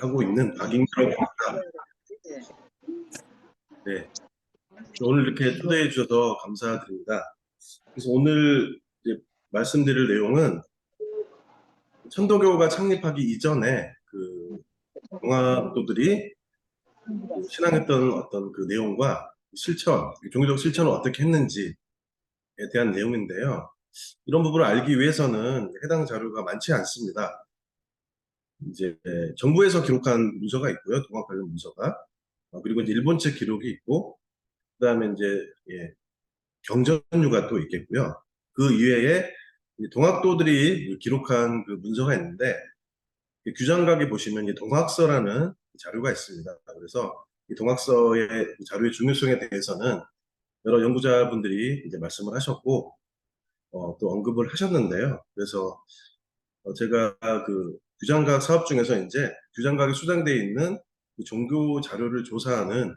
하고 있는 박인규라고 합니다. 네, 오늘 이렇게 초대해 주셔서 감사드립니다. 그래서 오늘 이제 말씀드릴 내용은 천도교가 창립하기 이전에 그 동학도들이 신앙했던 어떤 그 내용과 실천, 종교적 실천을 어떻게 했는지에 대한 내용인데요. 이런 부분을 알기 위해서는 해당 자료가 많지 않습니다. 이제 정부에서 기록한 문서가 있고요, 동학 관련 문서가. 그리고 이제 일본 측 기록이 있고, 그다음에 이제 경전류가 또 있겠고요. 그 이외에 동학도들이 기록한 그 문서가 있는데, 규장각에 보시면 이 동학서라는 자료가 있습니다. 그래서 이 동학서의 자료의 중요성에 대해서는 여러 연구자분들이 이제 말씀을 하셨고, 또 언급을 하셨는데요. 그래서 제가 그 규장각 사업 중에서 이제 규장각에 수장되어 있는 그 종교 자료를 조사하는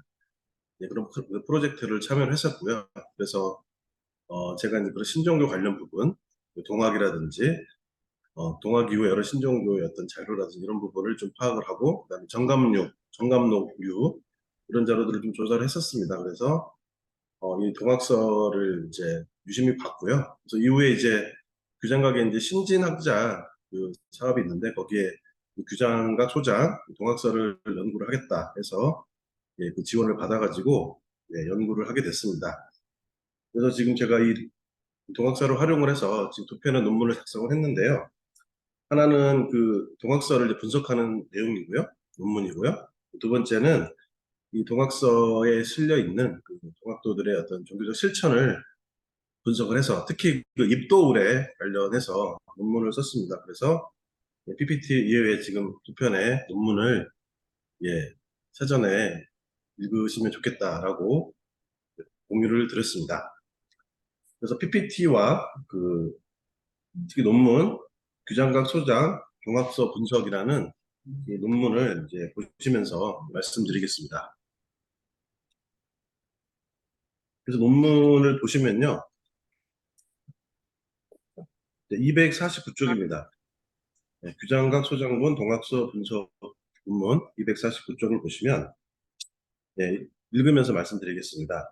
그런 프로젝트를 참여를 했었고요. 그래서 제가 이제 그런 신종교 관련 부분, 동학이라든지 동학 이후의 여러 신종교의 어떤 자료라든지 이런 부분을 좀 파악을 하고, 그다음에 정감록류 이런 자료들을 좀 조사를 했었습니다. 그래서 이 동학서를 이제 유심히 봤고요. 그래서 이후에 이제 규장각에 이제 신진학자 그 사업이 있는데 거기에 규장각 소장 동학서를 연구를 하겠다 해서 그 지원을 받아가지고 연구를 하게 됐습니다. 그래서 지금 제가 이 동학서를 활용을 해서 지금 두 편의 논문을 작성을 했는데요. 하나는 그 동학서를 이제 분석하는 내용이고요. 논문이고요. 두 번째는 이 동학서에 실려 있는 그 동학도들의 어떤 종교적 실천을 분석을 해서 특히 그 입도울에 관련해서 논문을 썼습니다. 그래서 PPT 이외에 지금 두 편의 논문을 사전에 읽으시면 좋겠다라고 공유를 드렸습니다. 그래서 PPT와 그 특히 논문, 규장각 소장, 종합서 분석이라는 이 논문을 이제 보시면서 말씀드리겠습니다. 그래서 논문을 보시면요. 249쪽입니다. 규장각 소장본 동학서 분석 논문 249쪽을 보시면 읽으면서 말씀드리겠습니다.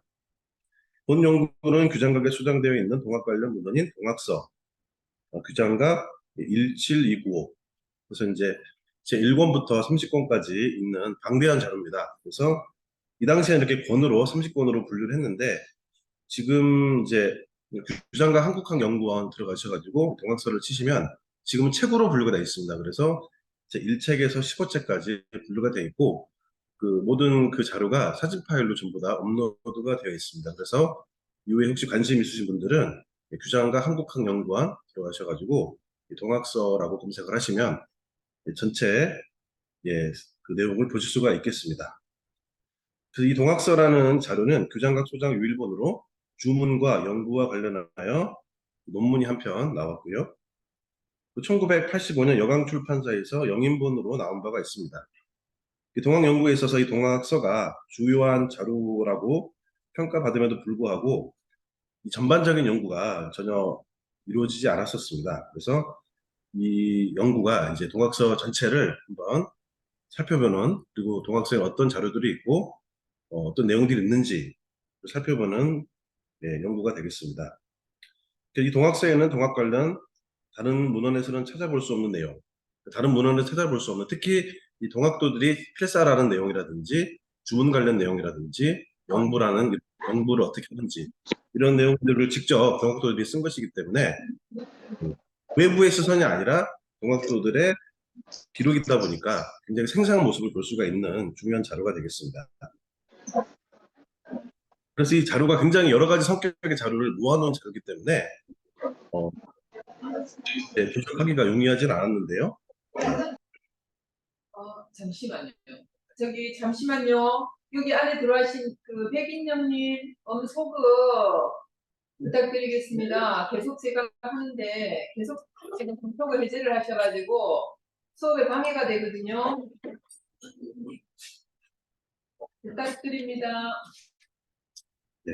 본 연구는 규장각에 수장되어 있는 동학 관련 문헌인 동학서 규장각 17295 그래서 이제 제 1권부터 30권까지 있는 방대한 자료입니다. 그래서 이 당시에 이렇게 권으로 30권으로 분류를 했는데 지금 이제 규장각 한국학연구원 들어가셔가지고 동학서를 치시면 지금은 책으로 분류가 되어 있습니다. 그래서 제 1책에서 15책까지 분류가 되어 있고 그 모든 그 자료가 사진 파일로 전부 다 업로드가 되어 있습니다. 그래서 이후에 혹시 관심 있으신 분들은 규장각 한국학연구원 들어가셔가지고 동학서라고 검색을 하시면 전체 그 내용을 보실 수가 있겠습니다. 그래서 이 동학서라는 자료는 규장각 소장 유일본으로 주문과 연구와 관련하여 논문이 한 편 나왔고요. 1985년 여강출판사에서 영인본으로 나온 바가 있습니다. 동학 연구에 있어서 이 동학서가 주요한 자료라고 평가받음에도 불구하고 이 전반적인 연구가 전혀 이루어지지 않았었습니다. 그래서 이 연구가 이제 동학서 전체를 한번 살펴보는, 그리고 동학서에 어떤 자료들이 있고 어떤 내용들이 있는지 살펴보는 연구가 되겠습니다. 이 동학서에는 동학 관련 다른 문헌에서는 찾아볼 수 없는 내용, 다른 문헌에서 찾아볼 수 없는, 특히 이 동학도들이 필사라는 내용이라든지 주문 관련 내용이라든지 영부를 어떻게 하는지 이런 내용들을 직접 동학도들이 쓴 것이기 때문에 외부의 시선이 아니라 동학도들의 기록이다 보니까 굉장히 생생한 모습을 볼 수가 있는 중요한 자료가 되겠습니다. 그래서 이 자료가 굉장히 여러 가지 성격의 자료를 모아놓은 자료이기 때문에 분석하기가 용이하진 않았는데요. 잠시만요. 저기 잠시만요. 여기 안에 들어와신 그 백인영님 소급 부탁드리겠습니다. 계속 제가 하는데 계속 지금 분석을 해제를 하셔가지고 수업에 방해가 되거든요. 부탁드립니다. 네.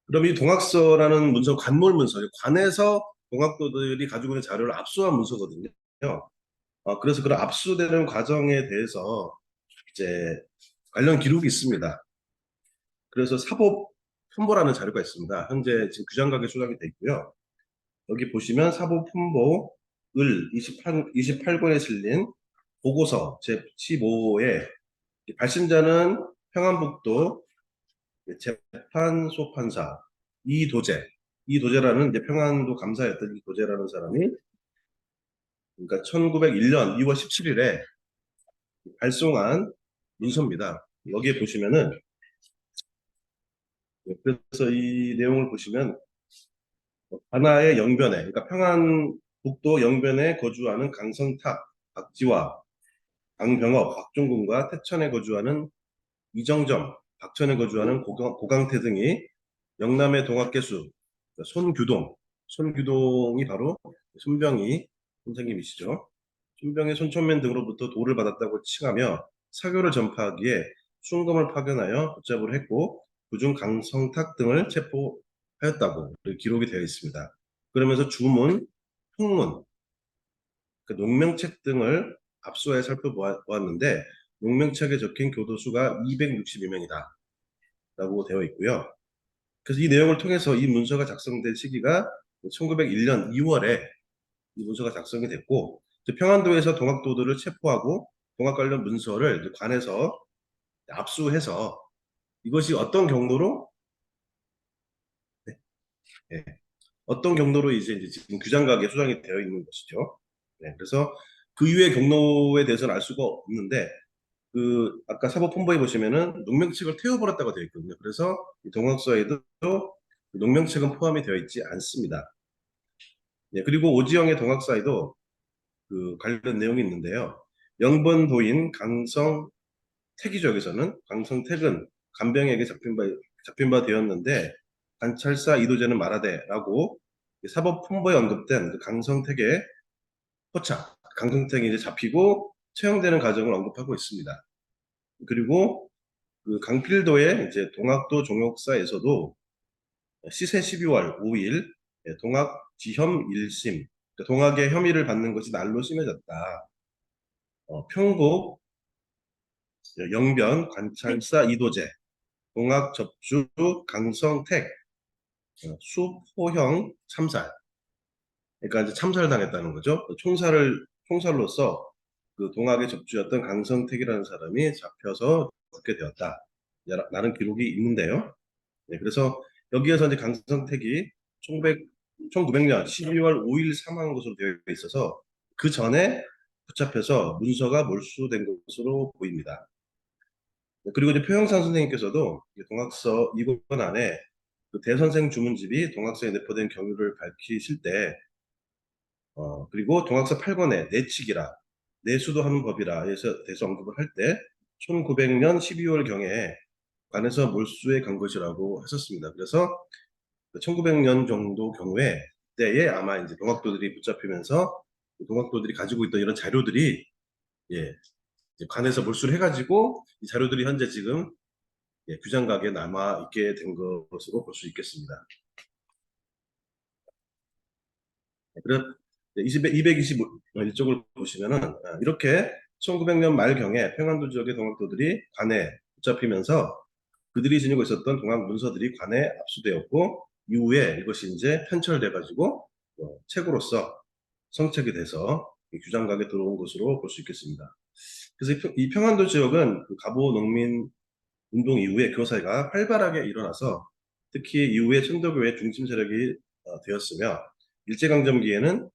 그럼 이 동학서라는 문서, 관몰 문서, 관에서 동학도들이 가지고 있는 자료를 압수한 문서거든요. 그래서 그런 압수되는 과정에 대해서 이제 관련 기록이 있습니다. 그래서 사법 편보라는 자료가 있습니다. 현재 지금 규장각에 수정이 돼 있고요. 여기 보시면 사법 편보 을 28권에 실린 보고서 제15호에 발신자는 평안북도 재판소 판사 이도재라는 이제 평안도 감사였던 이도재라는 사람이 그러니까 1901년 2월 17일에 발송한 문서입니다. 여기에 보시면은 그래서 이 내용을 보시면 관아의 영변에 그러니까 평안북도 영변에 거주하는 강성탁, 박지화, 강병업, 박종군과 태천에 거주하는 이정점, 박천에 거주하는 고강태 등이 영남의 동학개수 손규동이 바로 손병희 선생님이시죠. 손병희 손천면 등으로부터 도를 받았다고 칭하며 사교를 전파하기에 순금을 파견하여 붙잡으려 했고 그중 강성탁 등을 체포하였다고 기록이 되어 있습니다. 그러면서 주문, 통문, 농명책 등을 압수해 살펴보았는데 농명책에 적힌 교도수가 262명이다 라고 되어 있고요. 그래서 이 내용을 통해서 이 문서가 작성된 시기가 1901년 2월에 이 문서가 작성이 됐고 평안도에서 동학도들을 체포하고 동학 관련 문서를 관에서 압수해서 이것이 어떤 경로로 네, 네, 어떤 경로로 이제 지금 규장각에 수정이 되어 있는 것이죠. 네, 그래서 그 이후의 경로에 대해서는 알 수가 없는데 그 아까 사법본부에 보시면은 농명책을 태워버렸다고 되어 있거든요. 그래서 이 동학서에도 농명책은 포함이 되어 있지 않습니다. 네, 그리고 오지영의 동학사에도 그 관련 내용이 있는데요. 영번도인 강성택이죠. 여기서는 강성택은 간병에게 잡힌 바 되었는데 관찰사 이도재는 말하되라고 사법본부에 언급된 그 강성택의 포착, 강성택이 이제 잡히고 처형되는 과정을 언급하고 있습니다. 그리고 그 강필도의 이제 동학도 종역사에서도 시세 12월 5일 동학 지혐 1심 동학의 혐의를 받는 것이 날로 심해졌다. 평곡 영변 관찰사 이도재 동학 접주 강성택 수포형 참살 그러니까 이제 참살당했다는 거죠. 총살로서 그 동학의 접주였던 강성택이라는 사람이 잡혀서 죽게 되었다. 라는 기록이 있는데요. 네, 그래서 여기에서 이제 강성택이 1900년 12월 5일 사망한 것으로 되어 있어서 그 전에 붙잡혀서 문서가 몰수된 것으로 보입니다. 네, 그리고 이제 표영산 선생님께서도 동학서 2권 안에 그 대선생 주문집이 동학서에 내포된 경위를 밝히실 때 그리고 동학서 8권에 내칙이라 내수도 하는 법이라 해서 대해서 언급을 할 때 1900년 12월 경에 관에서 몰수해 간 것이라고 했었습니다. 그래서 1900년 정도 경우에 때에 아마 이제 동학도들이 붙잡히면서 동학도들이 가지고 있던 이런 자료들이 예, 이제 관에서 몰수를 해가지고 이 자료들이 현재 지금 규장각에 남아 있게 된 것으로 볼 수 있겠습니다. 그래서 221쪽을 보시면은 이렇게 1900년 말경에 평안도 지역의 동학도들이 관에 붙잡히면서 그들이 지니고 있었던 동학 문서들이 관에 압수되었고 이후에 이것이 이제 편철돼 가지고 책으로서 성책이 돼서 규장각에 들어온 것으로 볼 수 있겠습니다. 그래서 이 평안도 지역은 그 가보 농민 운동 이후에 교사가 활발하게 일어나서 특히 이후에 천도교의 중심 세력이 되었으며 일제강점기에는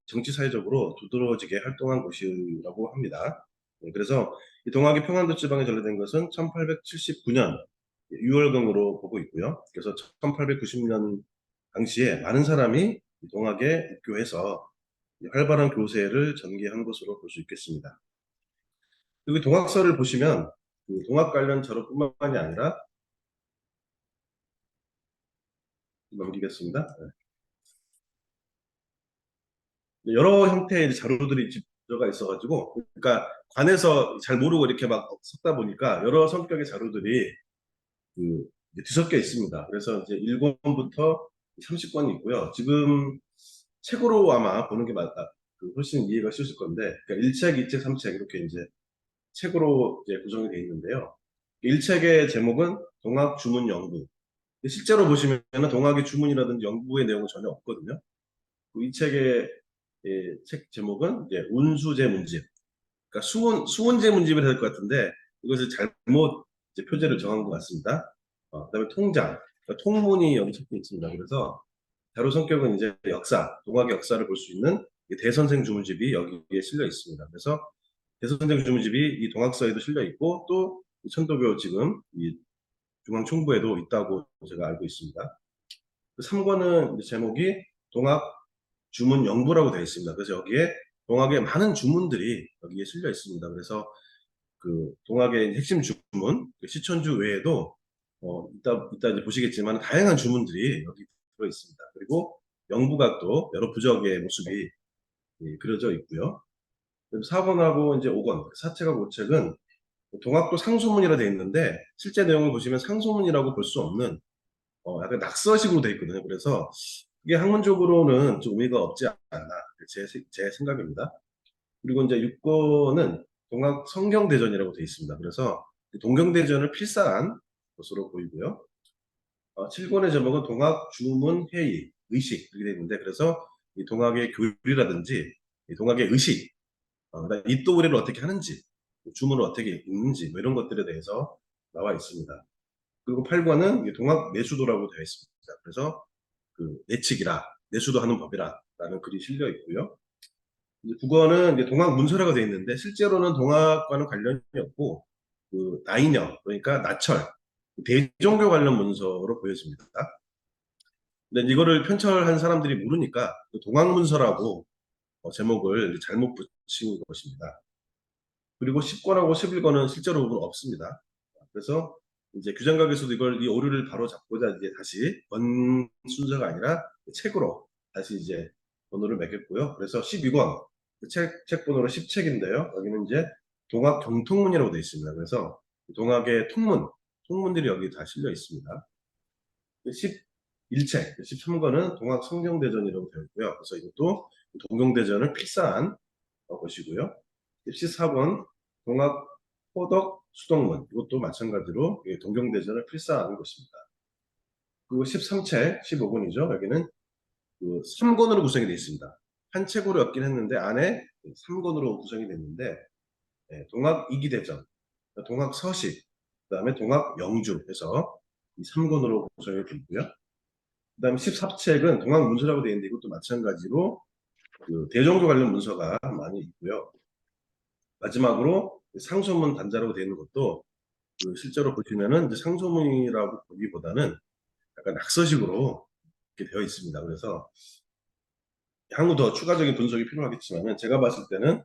정치 사회적으로 두드러지게 활동한 곳이라고 합니다. 그래서 이 동학이 평안도 지방에 전래된 것은 1879년 6월경으로 보고 있고요. 그래서 1890년 당시에 많은 사람이 동학에 입교해서 활발한 교세를 전개한 것으로 볼 수 있겠습니다. 그리고 동학서를 보시면 그 동학 관련 자료뿐만이 아니라 넘기겠습니다. 여러 형태의 자료들이 들어가 있어가지고, 그러니까 관에서 잘 모르고 이렇게 막 섞다 보니까 여러 성격의 자료들이 그 뒤섞여 있습니다. 그래서 이제 1권부터 30권이 있고요. 지금 책으로 아마 보는 게 훨씬 이해가 쉬우실 건데, 그러니까 1책, 2책, 3책 이렇게 이제 책으로 이제 구성이 되어 있는데요. 1책의 제목은 동학 주문 연구. 실제로 보시면 동학의 주문이라든지 연구의 내용은 전혀 없거든요. 이 책의 책 제목은 이제 운수제 문집. 그러니까 수운제 문집이 될 것 같은데 이것을 잘못 이제 표제를 정한 것 같습니다. 그다음에 통장, 그러니까 통문이 여기 적혀 있습니다. 그래서 자료 성격은 이제 역사, 동학의 역사를 볼 수 있는 이 대선생 주문집이 여기에 실려 있습니다. 그래서 대선생 주문집이 이 동학서에도 실려 있고 또 천도교 지금 이 중앙총부에도 있다고 제가 알고 있습니다. 3권은 제목이 동학 주문 영부라고 되어 있습니다. 그래서 여기에 동학의 많은 주문들이 여기에 실려 있습니다. 그래서 동학의 핵심 주문, 시천주 외에도 이따 이제 보시겠지만 다양한 주문들이 여기 들어 있습니다. 그리고 영부각도 여러 부적의 모습이 그려져 있고요. 4권하고 이제 5권, 4책하고 5책은 동학도 상소문이라 되어 있는데 실제 내용을 보시면 상소문이라고 볼 수 없는 약간 낙서식으로 되어 있거든요. 그래서 이게 학문적으로는 좀 의미가 없지 않나 제 생각입니다. 그리고 이제 6권은 동학 성경대전이라고 되어 있습니다. 그래서 동경대전을 필사한 것으로 보이고요. 7권의 제목은 동학 주문 회의 의식 이렇게 되어 있는데 그래서 이 동학의 교리라든지 이 동학의 의식, 그다음에 입도우리를 어떻게 하는지, 주문을 어떻게 읽는지 뭐 이런 것들에 대해서 나와 있습니다. 그리고 8권은 동학 내수도라고 되어 있습니다. 그래서 내칙이라 내수도 하는 법이라라는 글이 실려 있고요. 이제 국어는 이제 동학 문서라고 되어 있는데 실제로는 동학과는 관련이 없고 나인형 그러니까 나철 대종교 관련 문서로 보여집니다. 근데 이거를 편철한 사람들이 모르니까 동학 문서라고 제목을 잘못 붙인 것입니다. 그리고 10권하고 11권은 실제로 보면 없습니다. 그래서 이제 규장각에서도 이 오류를 바로 잡고자 이제 다시 원 순서가 아니라 책으로 다시 이제 번호를 매겼고요. 그래서 12권 책 번호로 10책인데요. 여기는 이제 동학 경통문이라고 되어 있습니다. 그래서 동학의 통문들이 여기 다 실려 있습니다. 11책, 13권은 동학 성경대전이라고 되어 있고요. 그래서 이것도 동경대전을 필사한 것이고요. 14권 동학 호덕 수동문 이것도 마찬가지로 동경대전을 필사한 것입니다. 그리고 13책, 15권이죠. 여기는 3권으로 구성이 되어 있습니다. 한 책으로 엮긴 했는데 안에 3권으로 구성이 됐는데 동학 이기대전, 동학 서식, 그다음에 동학 영주 해서 이 3권으로 구성이 되어 있고요. 그다음에 14책은 동학 문서라고 되어 있는데 이것도 마찬가지로 대종교 관련 문서가 많이 있고요. 마지막으로 상소문 단자라고 되어 있는 것도 실제로 보시면은 이제 상소문이라고 보기보다는 약간 낙서식으로 이렇게 되어 있습니다. 그래서 향후 더 추가적인 분석이 필요하겠지만은 제가 봤을 때는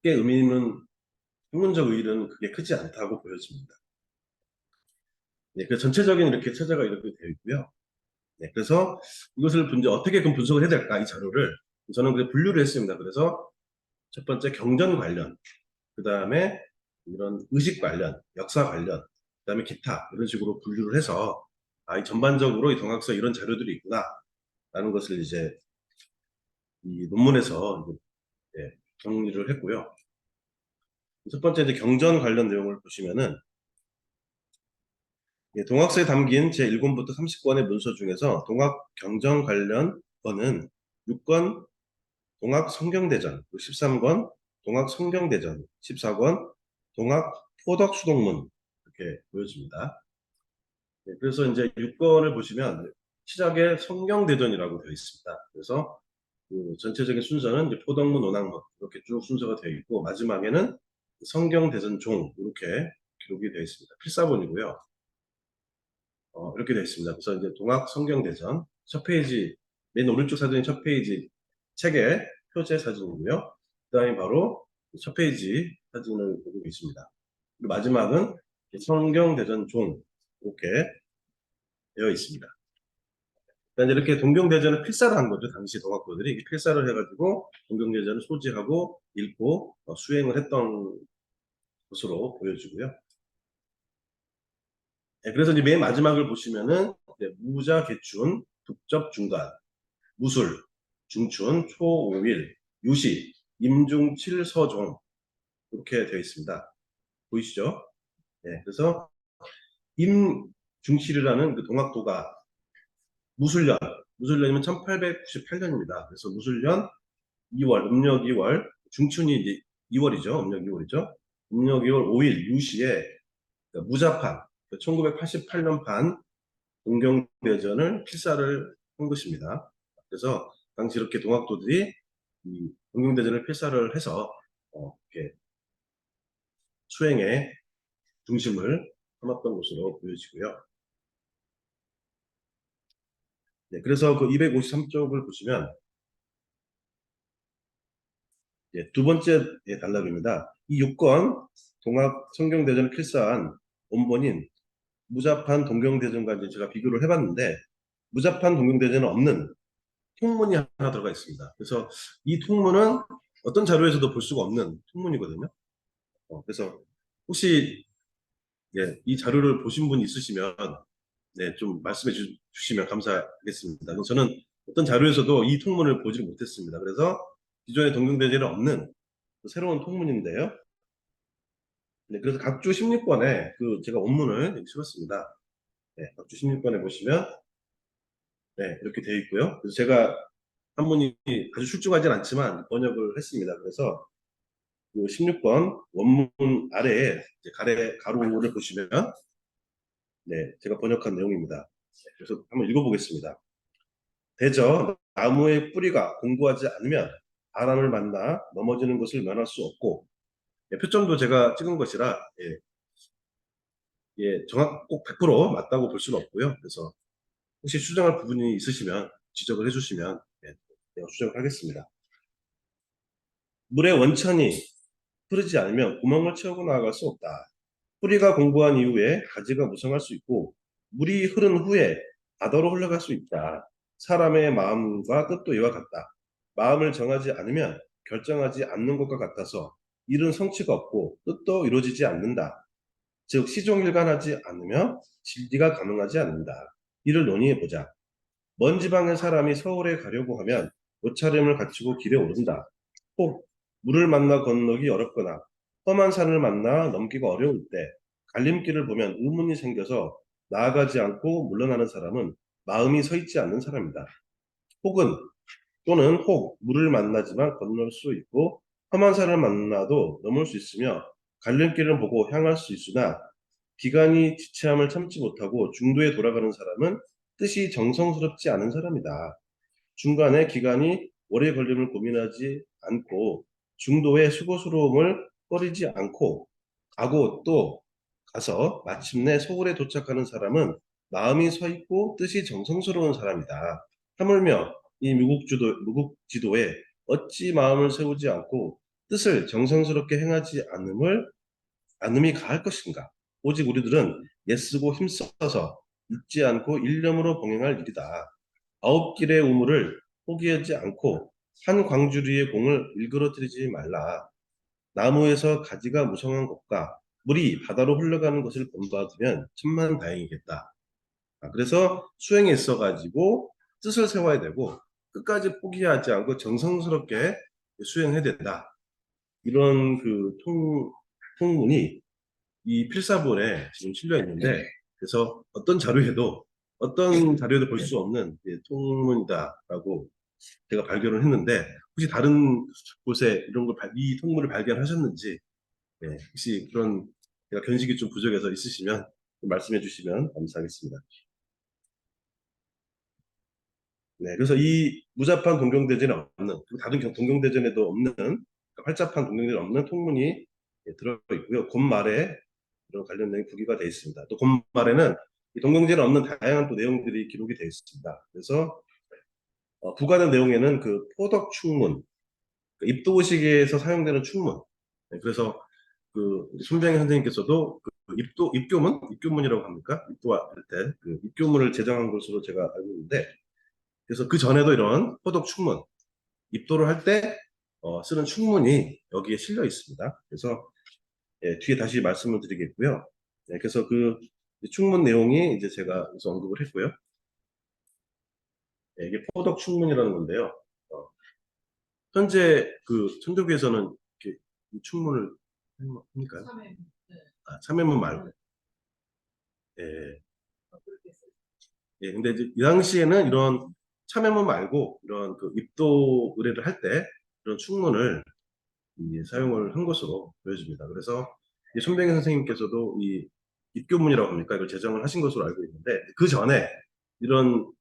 꽤 의미 있는 학문적 의의는 그게 크지 않다고 보여집니다. 네, 그 전체적인 이렇게 체제가 이렇게 되어 있고요. 네, 그래서 이것을 이제 어떻게 그럼 분석을 해야 될까 이 자료를 저는 그 분류를 했습니다. 그래서 첫 번째 경전 관련, 그 다음에 이런 의식 관련, 역사 관련, 그 다음에 기타 이런 식으로 분류를 해서 이 전반적으로 이 동학서 이런 자료들이 있구나라는 것을 이제 이 논문에서 이제, 정리를 했고요. 첫 번째 이제 경전 관련 내용을 보시면은 동학서에 담긴 제1권부터 30권의 문서 중에서 동학 경전 관련 권은 6권 동학 성경대전, 13권 동학 성경대전, 14권 동학 포덕 수동문 이렇게 보여집니다. 그래서 이제 6권을 보시면 시작에 성경대전이라고 되어 있습니다. 그래서 전체적인 순서는 이제 포덕문, 원학문 이렇게 쭉 순서가 되어 있고 마지막에는 성경대전종 이렇게 기록이 되어 있습니다. 필사본이고요. 이렇게 되어 있습니다. 그래서 이제 동학 성경대전 첫 페이지 맨 오른쪽 사진이 첫 페이지 책의 표제 사진이고요. 그다음에 바로 첫 페이지 사진을 보고 있습니다. 그리고 마지막은 성경대전종 이렇게 되어 있습니다. 그러니까 이렇게 동경대전을 필사를 한 거죠. 당시 동학부들이 필사를 해가지고 동경대전을 소지하고 읽고 수행을 했던 것으로 보여지고요. 그래서 이제 맨 마지막을 보시면은 무자, 개춘, 북접, 중간, 무술, 중춘, 초오일, 유시, 임중칠, 서종 이렇게 되어 있습니다. 보이시죠? 네, 그래서 임중칠이라는 그 동학도가 무술년, 무술년이면 1898년입니다. 그래서 무술년 2월, 음력 2월, 중춘이 이제 2월이죠. 음력 2월이죠. 음력 2월 5일 유시에 무자판, 1988년판 동경대전을 필사를 한 것입니다. 그래서 당시 이렇게 동학도들이 이 동경대전을 필사를 해서 이렇게 수행의 중심을 삼았던 것으로 보여지고요. 네, 그래서 그 253쪽을 보시면 두 번째 단락입니다. 이 6권 동학 성경대전을 필사한 원본인 무자판 동경대전과 이제 제가 비교를 해봤는데 무자판 동경대전은 없는 통문이 하나 들어가 있습니다. 그래서 이 통문은 어떤 자료에서도 볼 수가 없는 통문이거든요. 그래서 혹시 이 자료를 보신 분이 있으시면 좀 말씀해 주시면 감사하겠습니다. 저는 어떤 자료에서도 이 통문을 보지를 못했습니다. 그래서 기존의 동경대전에 없는 새로운 통문인데요. 그래서 각주 16권에 그 제가 원문을 여기 실었습니다. 각주 16권에 보시면 이렇게 되어 있고요. 그래서 제가 한문이 아주 출중하진 않지만 번역을 했습니다. 그래서 그 16번 원문 아래에 이제 가로를 보시면 제가 번역한 내용입니다. 그래서 한번 읽어보겠습니다. 대저 나무의 뿌리가 공부하지 않으면 바람을 만나 넘어지는 것을 면할 수 없고 표점도 제가 찍은 것이라 정확 꼭 100% 맞다고 볼 수는 없고요. 그래서 혹시 수정할 부분이 있으시면 지적을 해주시면 내가 수정을 하겠습니다. 물의 원천이 흐르지 않으면 구멍을 채우고 나아갈 수 없다. 뿌리가 공부한 이후에 가지가 무성할 수 있고 물이 흐른 후에 바다로 흘러갈 수 있다. 사람의 마음과 뜻도 이와 같다. 마음을 정하지 않으면 결정하지 않는 것과 같아서 일은 성취가 없고 뜻도 이루어지지 않는다. 즉 시종일관하지 않으며 진리가 가능하지 않는다. 이를 논의해보자. 먼 지방의 사람이 서울에 가려고 하면 옷차림을 갖추고 길에 오른다. 혹 물을 만나 건너기 어렵거나 험한 산을 만나 넘기가 어려울 때 갈림길을 보면 의문이 생겨서 나아가지 않고 물러나는 사람은 마음이 서 있지 않는 사람이다. 혹은 또는 혹 물을 만나지만 건널 수 있고 험한 산을 만나도 넘을 수 있으며 갈림길을 보고 향할 수 있으나 기간이 지체함을 참지 못하고 중도에 돌아가는 사람은 뜻이 정성스럽지 않은 사람이다. 중간에 기간이 오래 걸림을 고민하지 않고 중도에 수고스러움을 꺼리지 않고 가고 또 가서 마침내 서울에 도착하는 사람은 마음이 서 있고 뜻이 정성스러운 사람이다. 하물며 이 무국지도에 어찌 마음을 세우지 않고 뜻을 정성스럽게 행하지 않음이 가할 것인가? 오직 우리들은 애쓰고 힘써서 잊지 않고 일념으로 봉행할 일이다. 아홉 길의 우물을 포기하지 않고 한 광주리의 공을 일그러뜨리지 말라. 나무에서 가지가 무성한 것과 물이 바다로 흘러가는 것을 본받으면 천만다행이겠다. 그래서 수행에 있어가지고 뜻을 세워야 되고 끝까지 포기하지 않고 정성스럽게 수행해야 된다. 이런 그 통문이 이 필사본에 지금 실려 있는데 그래서 어떤 자료에도 볼 수 없는 통문이다라고 제가 발견을 했는데 혹시 다른 곳에 이 통문을 발견하셨는지 혹시 그런 제가 견식이 좀 부족해서 있으시면 좀 말씀해 주시면 감사하겠습니다. 그래서 이 무자판 동경대전에 없는 그리고 다른 동경대전에도 없는 그러니까 활자판 동경대전에 없는 통문이 들어 있고요. 곧말에 이런 관련 내용이 부기가 되어 있습니다. 또 곧말에는 이 동경대전에 없는 다양한 또 내용들이 기록이 되어 있습니다. 그래서 부가된 내용에는 그 포덕 충문, 그 입도의식에서 사용되는 충문. 그래서 그 손병희 선생님께서도 그 입교문이라고 합니까? 입도할 때 그 입교문을 제정한 것으로 제가 알고 있는데, 그래서 그 전에도 이런 포독 충문, 입도를 할 때 쓰는 충문이 여기에 실려 있습니다. 그래서 뒤에 다시 말씀을 드리겠고요. 그래서 그 충문 내용이 이제 제가 여기서 언급을 했고요. 이게 포독 충문이라는 건데요. 현재 그 천도교에서는 이렇게 이 충문을 합니까요? 참외. 네. 아, 참여문 말고. 예. 그렇게 했어요. 예, 근데 이제 이 당시에는 이런 참여문 말고 이런 그 입도 의뢰를 할 때 이런 충문을 사용을 한 것으로 보여집니다. 그래서 이 손병희 선생님께서도 이 입교문이라고 합니까? 이걸 제정을 하신 것으로 알고 있는데 그 전에 이런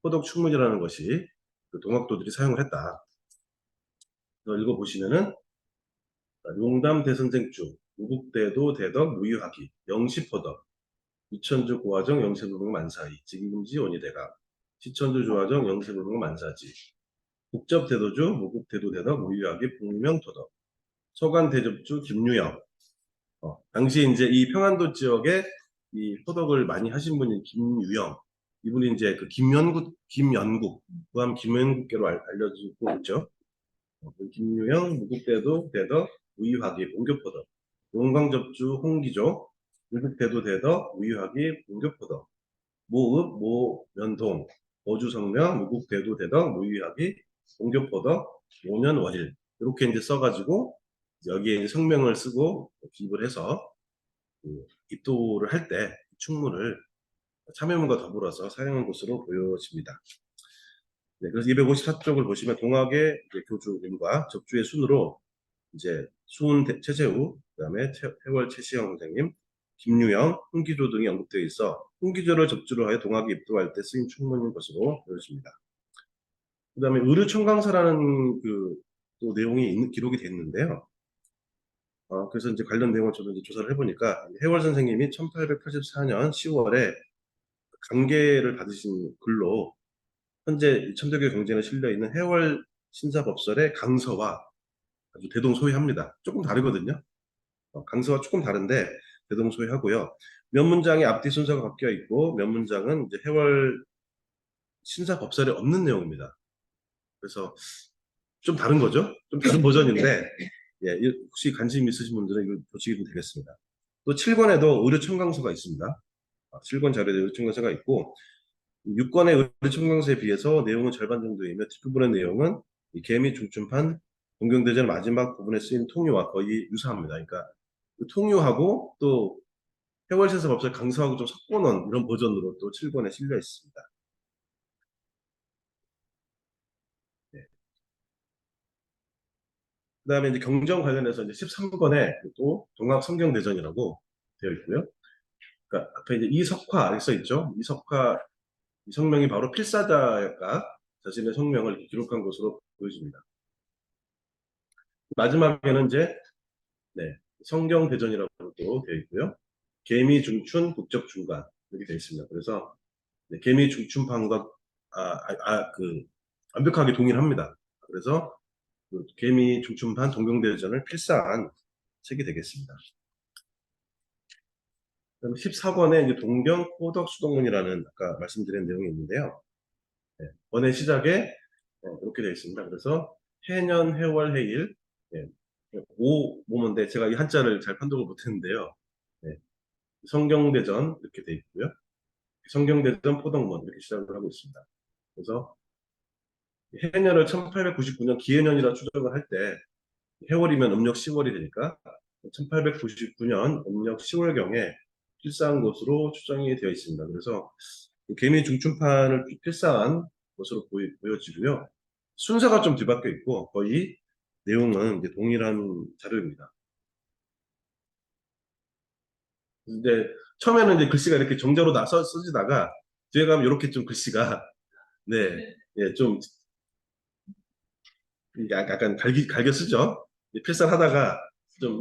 호덕 충문이라는 것이 그 동학도들이 사용을 했다. 읽어보시면은 용담 대선생주, 우국대도 대덕 무유하기, 영시포덕, 이천주 고화정 영세부흥 만사이, 직임지 원희대가, 시천주 조화정 영세부흥 만사지, 국접대도주 무국대도 대덕 무유하기 북명토덕, 서간대접주 김유영. 당시 이제 이 평안도 지역에 이 포덕을 많이 하신 분이 김유영. 이분이 이제 그 김연국, 구암 김연국계로 알려지고 있죠. 그 김유영, 무국대도 대덕, 우유하기, 본교포덕, 용광접주 홍기조, 유국대도 대덕, 우유하기, 본교포덕, 모읍, 모면동, 어주성명, 무국대도 대덕, 무유하기, 본교포덕, 모년월일 이렇게 이제 써가지고 여기에 이제 성명을 쓰고 기입을 해서 그 입도를 할 때 충문을 참여문과 더불어서 사용한 것으로 보여집니다. 네, 그래서 254쪽을 보시면 동학의 이제 교주님과 접주의 순으로 이제 최재우, 그다음에 태월 최시영 선생님, 김유영, 홍기조 등이 언급되어 있어 홍기조를 접주로 하여 동학에 입도할 때 쓰인 충문인 것으로 보여집니다. 그다음에 의류청강서라는 그 또 내용이 기록이 됐는데요. 그래서 이제 관련 내용을 저도 이제 조사를 해보니까 해월 선생님이 1884년 10월에 강계를 받으신 글로 현재 천도교 경전에 실려 있는 해월 신사법설의 강서와 아주 대동소이합니다. 조금 다르거든요. 강서와 조금 다른데 대동소이하고요. 몇 문장이 앞뒤 순서가 바뀌어 있고 몇 문장은 이제 해월 신사법설에 없는 내용입니다. 그래서 좀 다른 거죠. 좀 다른 버전인데 예, 혹시 관심 있으신 분들은 이거 보시면 되겠습니다. 또 7권에도 의료청강서가 있습니다. 7권 자료에 의료청강서가 있고 6권의 의료청강서에 비해서 내용은 절반 정도이며 뒷부분의 내용은 이 개미 중춘판 동경대전 마지막 부분에 쓰인 통유와 거의 유사합니다. 그러니까 그 통유하고 또 해월신사 법설 강서하고 좀 섞어놓은 이런 버전으로 또 7권에 실려 있습니다. 네. 그다음에 이제 경전 관련해서 이제 13권에 또 동학 성경대전이라고 되어 있고요. 그러니까 앞에 이제 이석화 써 있죠. 이석화 이 성명이 바로 필사자가 자신의 성명을 기록한 것으로 보여집니다. 마지막에는 이제 네, 성경대전이라고 또 되어 있고요. 개미 중춘 국적 중간 이렇게 되어 있습니다. 그래서 네, 개미 중춘판과 그 완벽하게 동일합니다. 그래서 그 개미 중춘판 동경대전을 필사한 책이 되겠습니다. 그럼 14권에 이제 동경 호덕 수동문이라는 아까 말씀드린 내용이 있는데요. 네, 번의 시작에 이렇게 되어 있습니다. 그래서 해년, 해월, 해일, 예, 오 모모인데 제가 이 한자를 잘 판독을 못했는데요. 네, 성경대전 이렇게 되어 있고요. 성경대전 포덕문 이렇게 시작을 하고 있습니다. 그래서 해년을 1899년 기해년이라 추정을 할 때 해월이면 음력 10월이 되니까 1899년 음력 10월경에 필사한 것으로 추정이 되어 있습니다. 그래서 개미 중춘판을 필사한 것으로 보여지고요. 순서가 좀 뒤바뀌어 있고 거의 내용은 이제 동일한 자료입니다. 근데 처음에는 이제 글씨가 이렇게 정자로 써지다가 뒤에 가면 이렇게 좀 글씨가 네, 예, 좀 약간 갈겨 쓰죠. 필사하다가 좀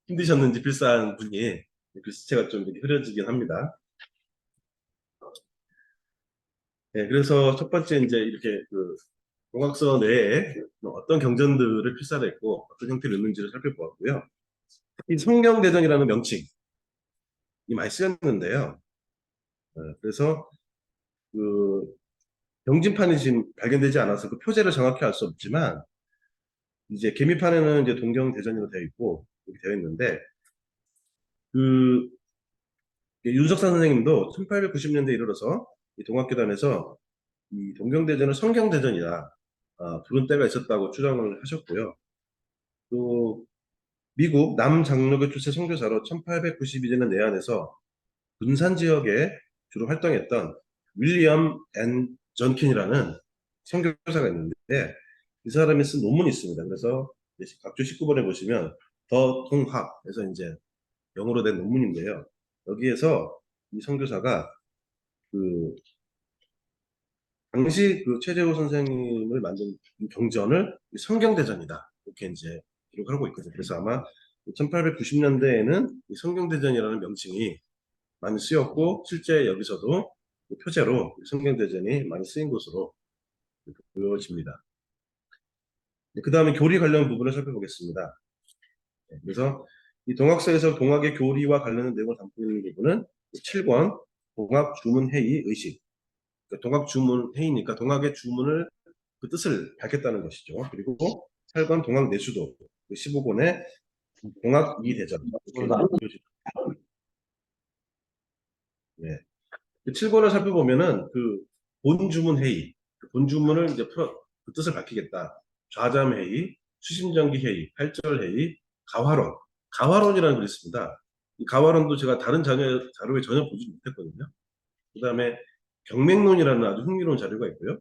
힘드셨는지 필사한 분이 글씨체가 좀 이렇게 흐려지긴 합니다. 네, 그래서 첫 번째 이제 이렇게 그 공학서 내에 어떤 경전들을 필사를 했고 어떤 형태를 넣는지를 살펴보았고요. 이 성경대전이라는 명칭이 많이 쓰였는데요. 그래서 그 병진판이 지금 발견되지 않아서 그 표제를 정확히 알 수 없지만 이제 개미판에는 이제 동경대전으로 되어 있고 이렇게 되어 있는데 그 윤석산 선생님도 1890년대에 이르러서 이 동학교단에서 이 동경대전을 성경대전이다 부른 때가 있었다고 추정을 하셨고요. 또 미국 남장로교 출세 선교사로 1892년에 내한해서 분산 지역에 주로 활동했던 윌리엄 앤 전킨이라는 선교사가 있는데 이 사람이 쓴 논문이 있습니다. 그래서 각주 19번에 보시면 더 통학에서 이제 영어로 된 논문인데요. 여기에서 이 선교사가 그 당시 그 최재호 선생님을 만든 이 경전을 성경대전이다 이렇게 이제 기록을 하고 있거든요. 그래서 아마 1890년대에는 이 성경대전이라는 명칭이 많이 쓰였고 실제 여기서도 그 표제로 성경대전이 많이 쓰인 것으로 보여집니다. 그 다음에 교리 관련 부분을 살펴보겠습니다. 그래서 이 동학서에서 동학의 교리와 관련된 내용을 담고 있는 부분은 7권 동학 주문 회의 의식. 그러니까 동학 주문 회의니까 동학의 주문을 그 뜻을 밝혔다는 것이죠. 그리고 8권 동학 내수도, 15권의 동학 이대전 이렇게 보여집니다. 네. 7권을 살펴보면은 그 본주문 회의, 그 본주문을 이제 그 뜻을 밝히겠다. 좌잠 회의, 수심정기 회의, 팔절 회의, 가화론. 가화론이라는 글이 있습니다. 이 가화론도 제가 다른 자료에 전혀 보지 못했거든요. 그 다음에 경맹론이라는 아주 흥미로운 자료가 있고요.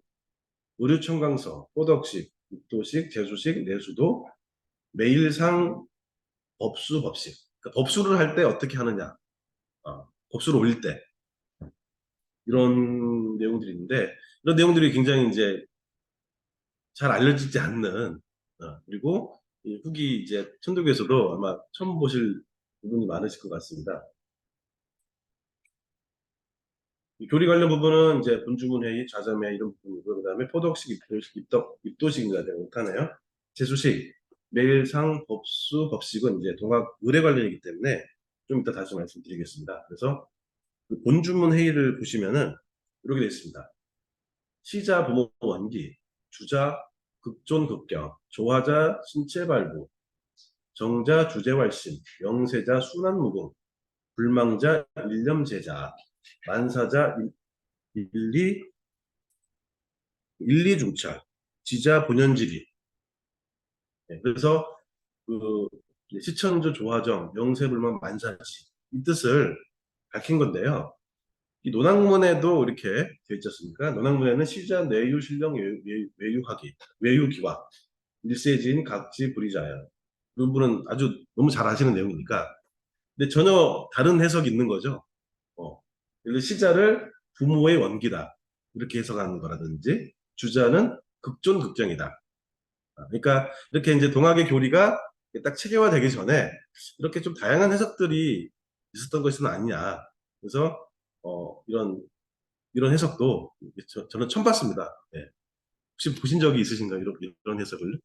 의료청강서, 호덕식, 육도식, 제수식, 내수도, 매일상, 법수, 법식. 그러니까 법수를 할 때 어떻게 하느냐. 법수를 올릴 때. 이런 내용들이 있는데, 이런 내용들이 굉장히 이제 잘 알려지지 않는, 그리고 이 후기 이제 천도교에서도 아마 처음 보실 부분이 많으실 것 같습니다. 이 교리 관련 부분은 이제 본주문회의, 좌자매 이런 부분이고, 그 다음에 포덕식, 입도식인가 내가 못하네요. 제수식, 매일상, 법수, 법식은 이제 동학 의례 관련이기 때문에 좀 이따 다시 말씀드리겠습니다. 그래서 그 본주문 회의를 보시면은 이렇게 되어 있습니다. 시자, 부모, 원기, 주자, 극존, 극경, 조화자, 신체발부, 정자, 주제왈심, 영세자, 순환무궁, 불망자, 일념제자, 만사자, 일리, 일리중찰, 지자, 본연지리. 네, 그래서 그 시천주 조화정, 영세불만 만사지 이 뜻을 밝힌 건데요. 이 논학문에도 이렇게 되어 있지 않습니까? 논학문에는 시자, 내유, 신령, 외유하기, 외유기와 일세지인 각지 불이자야. 이 부분은 아주 너무 잘 아시는 내용이니까. 근데 전혀 다른 해석이 있는 거죠. 예를 들어 시자를 부모의 원기다. 이렇게 해석하는 거라든지, 주자는 극존 극정이다. 그러니까 이렇게 이제 동학의 교리가 딱 체계화되기 전에 이렇게 좀 다양한 해석들이 있었던 것은 아니냐. 그래서 이런 해석도 저는 처음 봤습니다. 예. 혹시 보신 적이 있으신가요? 이런 해석을?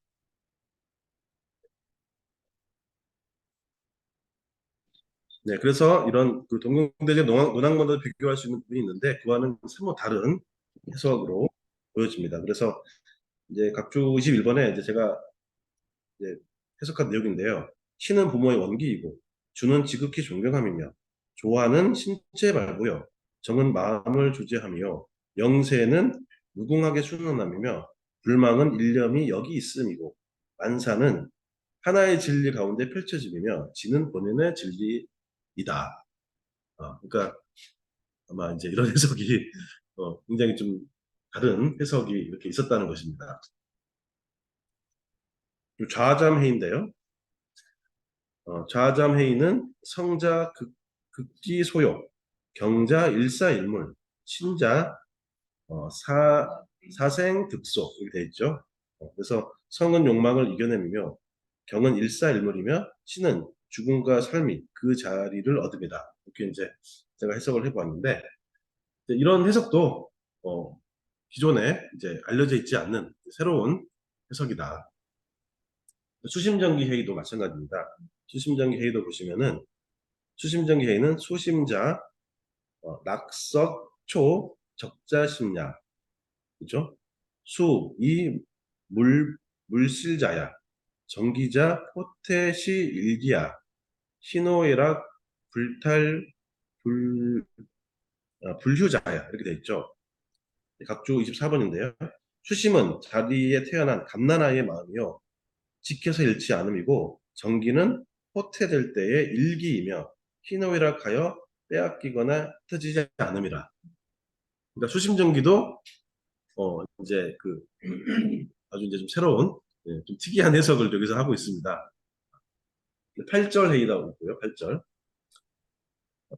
네, 그래서 이런 그 동경대제 논학문을 비교할 수 있는 부분이 있는데 그와는 사뭇 다른 해석으로 보여집니다. 그래서 이제 각주 21번에 이제 제가 이제 해석한 내용인데요. 신은 부모의 원기이고 주는 지극히 존경함이며 조화는 신체 말고요. 정은 마음을 주재함이요. 영세는 무궁하게 순응함이며 불망은 일념이 여기 있음이고 만사는 하나의 진리 가운데 펼쳐짐이며 지는 본연의 진리이다. 그러니까 아마 이제 이런 해석이 굉장히 좀 다른 해석이 이렇게 있었다는 것입니다. 좌잠회인데요. 좌잠회의는 성자 극기소욕, 경자 일사일물, 신자 사생득소 이렇게 되어 있죠. 그래서 성은 욕망을 이겨내며 경은 일사일물이며 신은 죽음과 삶이 그 자리를 얻음이다. 이렇게 이제 제가 해석을 해보았는데 이런 해석도 기존에 이제 알려져 있지 않는 새로운 해석이다. 수심정기 회의도 마찬가지입니다. 수심정기 회의도 보시면은 수심정기 회의는 수심자, 낙석, 초, 적자, 심야, 그죠? 수, 이, 물실자야, 정기자, 포테시, 일기야, 희노애락, 불탈, 불, 불휴자야 이렇게 돼 있죠. 각주 24번인데요. 수심은 자리에 태어난 갓난아이의 마음이요 지켜서 잃지 않음이고 정기는 호태될 때의 일기이며 희노애락하여 빼앗기거나 흩어지지 않음이라. 그러니까 수심정기도 이제 그 아주 이제 좀 새로운 좀 특이한 해석을 여기서 하고 있습니다. 8절 회의라고 있고요. 8절.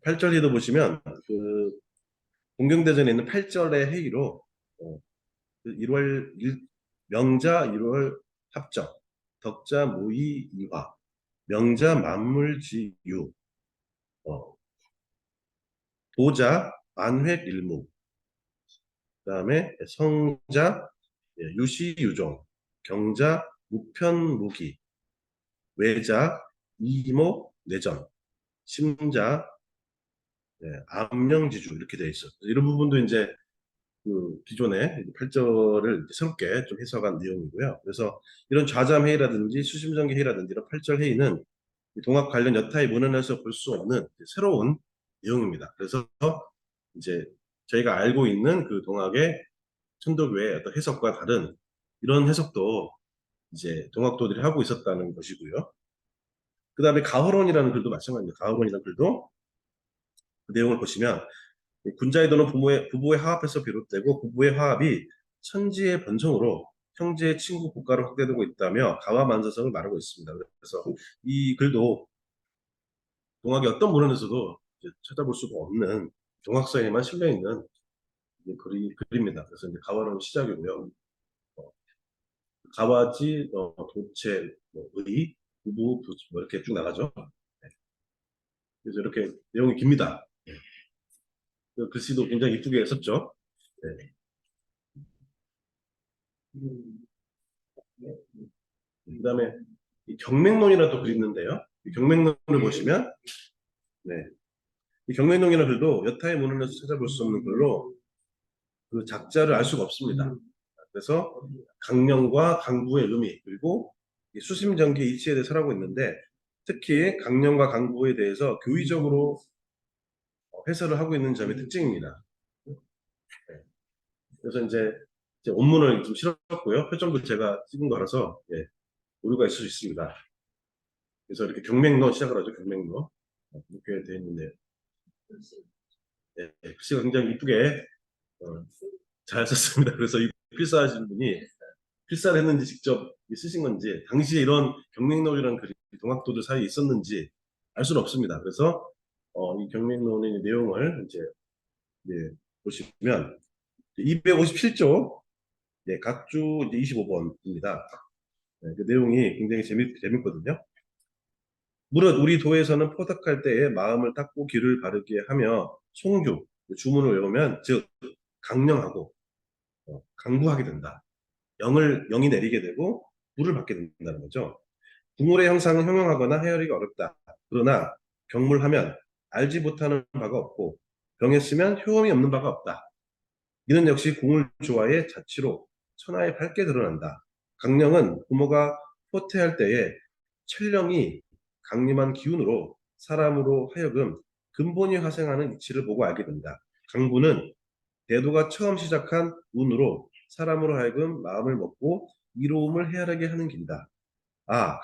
8절 회의도 보시면 그 공경대전에 있는 8절의 회의로 그 1월 명자 1월 합정, 덕자 모의 이화, 명자 만물지유, 어, 도자 만획 일무, 그다음에 성자 유시유종, 경자 무편무기, 외자 이모 내전, 심자 암령지주 이렇게 되어 있어요. 이런 부분도 이제 그 기존의 8절을 새롭게 좀 해석한 내용이고요. 그래서 이런 좌잠 회의라든지 수심정기 회의라든지 이런 8절 회의는 동학 관련 여타의 문헌에서 볼 수 없는 새로운 내용입니다. 그래서 이제 저희가 알고 있는 그 동학의 천도교의 어떤 해석과 다른 이런 해석도 이제 동학도들이 하고 있었다는 것이고요. 그 다음에 가허론이라는 글도 마찬가지입니다. 가허론이라는 글도 그 내용을 보시면 군자의 도는 부부의 화합에서 비롯되고 부부의 화합이 천지의 번성으로 형제의 친구 국가로 확대되고 있다며 가와만사성을 말하고 있습니다. 그래서 이 글도 동학의 어떤 문헌에서도 이제 찾아볼 수가 없는 동학서에만 실려 있는 글입니다. 그래서 이제 가와는 시작이고요. 어, 가와지, 도체, 의, 부부, 뭐 이렇게 쭉 나가죠. 네. 그래서 이렇게 내용이 깁니다. 그 글씨도 굉장히 이쁘게 썼죠. 네. 그다음에 이 경맹론이라는 또 글이 있는데요. 이 경맹론을 보시면, 네. 이 경맹론이라는 글도 여타의 문헌에서 찾아볼 수 없는 글로 그 작자를 알 수가 없습니다. 그래서 강령과 강부의 의미 그리고 이 수심전기 이치에 대해서 하고 있는데 특히 강령과 강부에 대해서 교의적으로 해설을 하고 있는 점이 특징입니다. 네. 그래서 이제 원문을 좀 실었고요. 표정도 제가 찍은 거라서 오류가 있을 수 있습니다. 그래서 이렇게 경맹론 시작을 하죠. 경맹론 이렇게 되어 있는데 글씨가 굉장히 이쁘게 잘 썼습니다. 그래서 이 필사하신 분이 필사를 했는지 직접 쓰신 건지 당시에 이런 경맹론이라는 글이 동학도들 사이에 있었는지 알 수는 없습니다. 그래서 이 경맹론의 내용을 이제 보시면 257조 각주 이제 25번입니다. 그 내용이 굉장히 재밌거든요. 무릇 우리 도에서는 포덕할 때에 마음을 닦고 귀를 바르게 하며 송규 주문을 외우면 즉 강령하고 강구하게 된다. 영이 내리게 되고 불을 받게 된다는 거죠. 궁궐의 형상은 형용하거나 헤아리기 어렵다. 그러나 경물하면 알지 못하는 바가 없고 병했으면 효험이 없는 바가 없다. 이는 역시 궁을 조화의 자치로 천하에 밝게 드러난다. 강령은 부모가 포태할 때에 천령이 강림한 기운으로 사람으로 하여금 근본이 화생하는 이치를 보고 알게 된다. 강부는 대도가 처음 시작한 운으로 사람으로 하여금 마음을 먹고 이로움을 헤아리게 하는 길이다.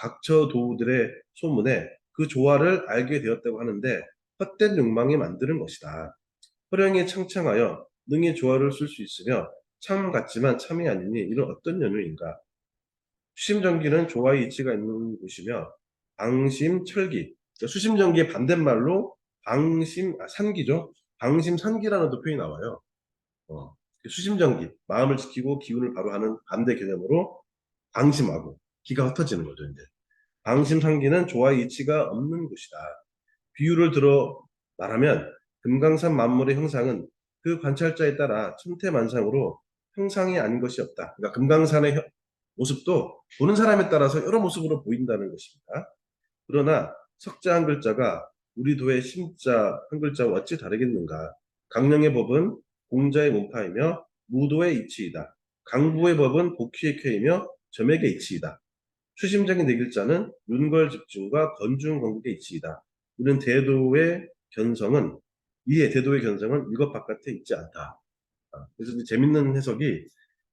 각처 도우들의 소문에 그 조화를 알게 되었다고 하는데 헛된 욕망이 만드는 것이다. 호령이 창창하여 능히 조화를 쓸 수 있으며 참 같지만 참이 아니니 이는 어떤 연유인가. 수심전기는 조화의 이치가 있는 곳이며 방심철기, 그러니까 수심전기의 반대말로 산기죠. 방심산기라는 또 표현이 나와요. 수심전기, 마음을 지키고 기운을 바로 하는 반대 개념으로 방심하고 기가 흩어지는 거죠. 이제 방심상기는 조화의 이치가 없는 곳이다. 비유를 들어 말하면 금강산 만물의 형상은 그 관찰자에 따라 천태만상으로 형상이 아닌 것이 없다. 그러니까 금강산의 모습도 보는 사람에 따라서 여러 모습으로 보인다는 것입니다. 그러나 석자 한 글자가 우리 도의 심자 한 글자와 어찌 다르겠는가. 강령의 법은 공자의 문파이며 무도의 이치이다. 강부의 법은 복희의 쾌이며 점액의 이치이다. 수심적인 네 글자는 윤걸 집중과 건중 건국의 이치이다. 이는 대도의 견성은 이해 대도의 견성은 이것 바깥에 있지 않다. 그래서 재밌는 해석이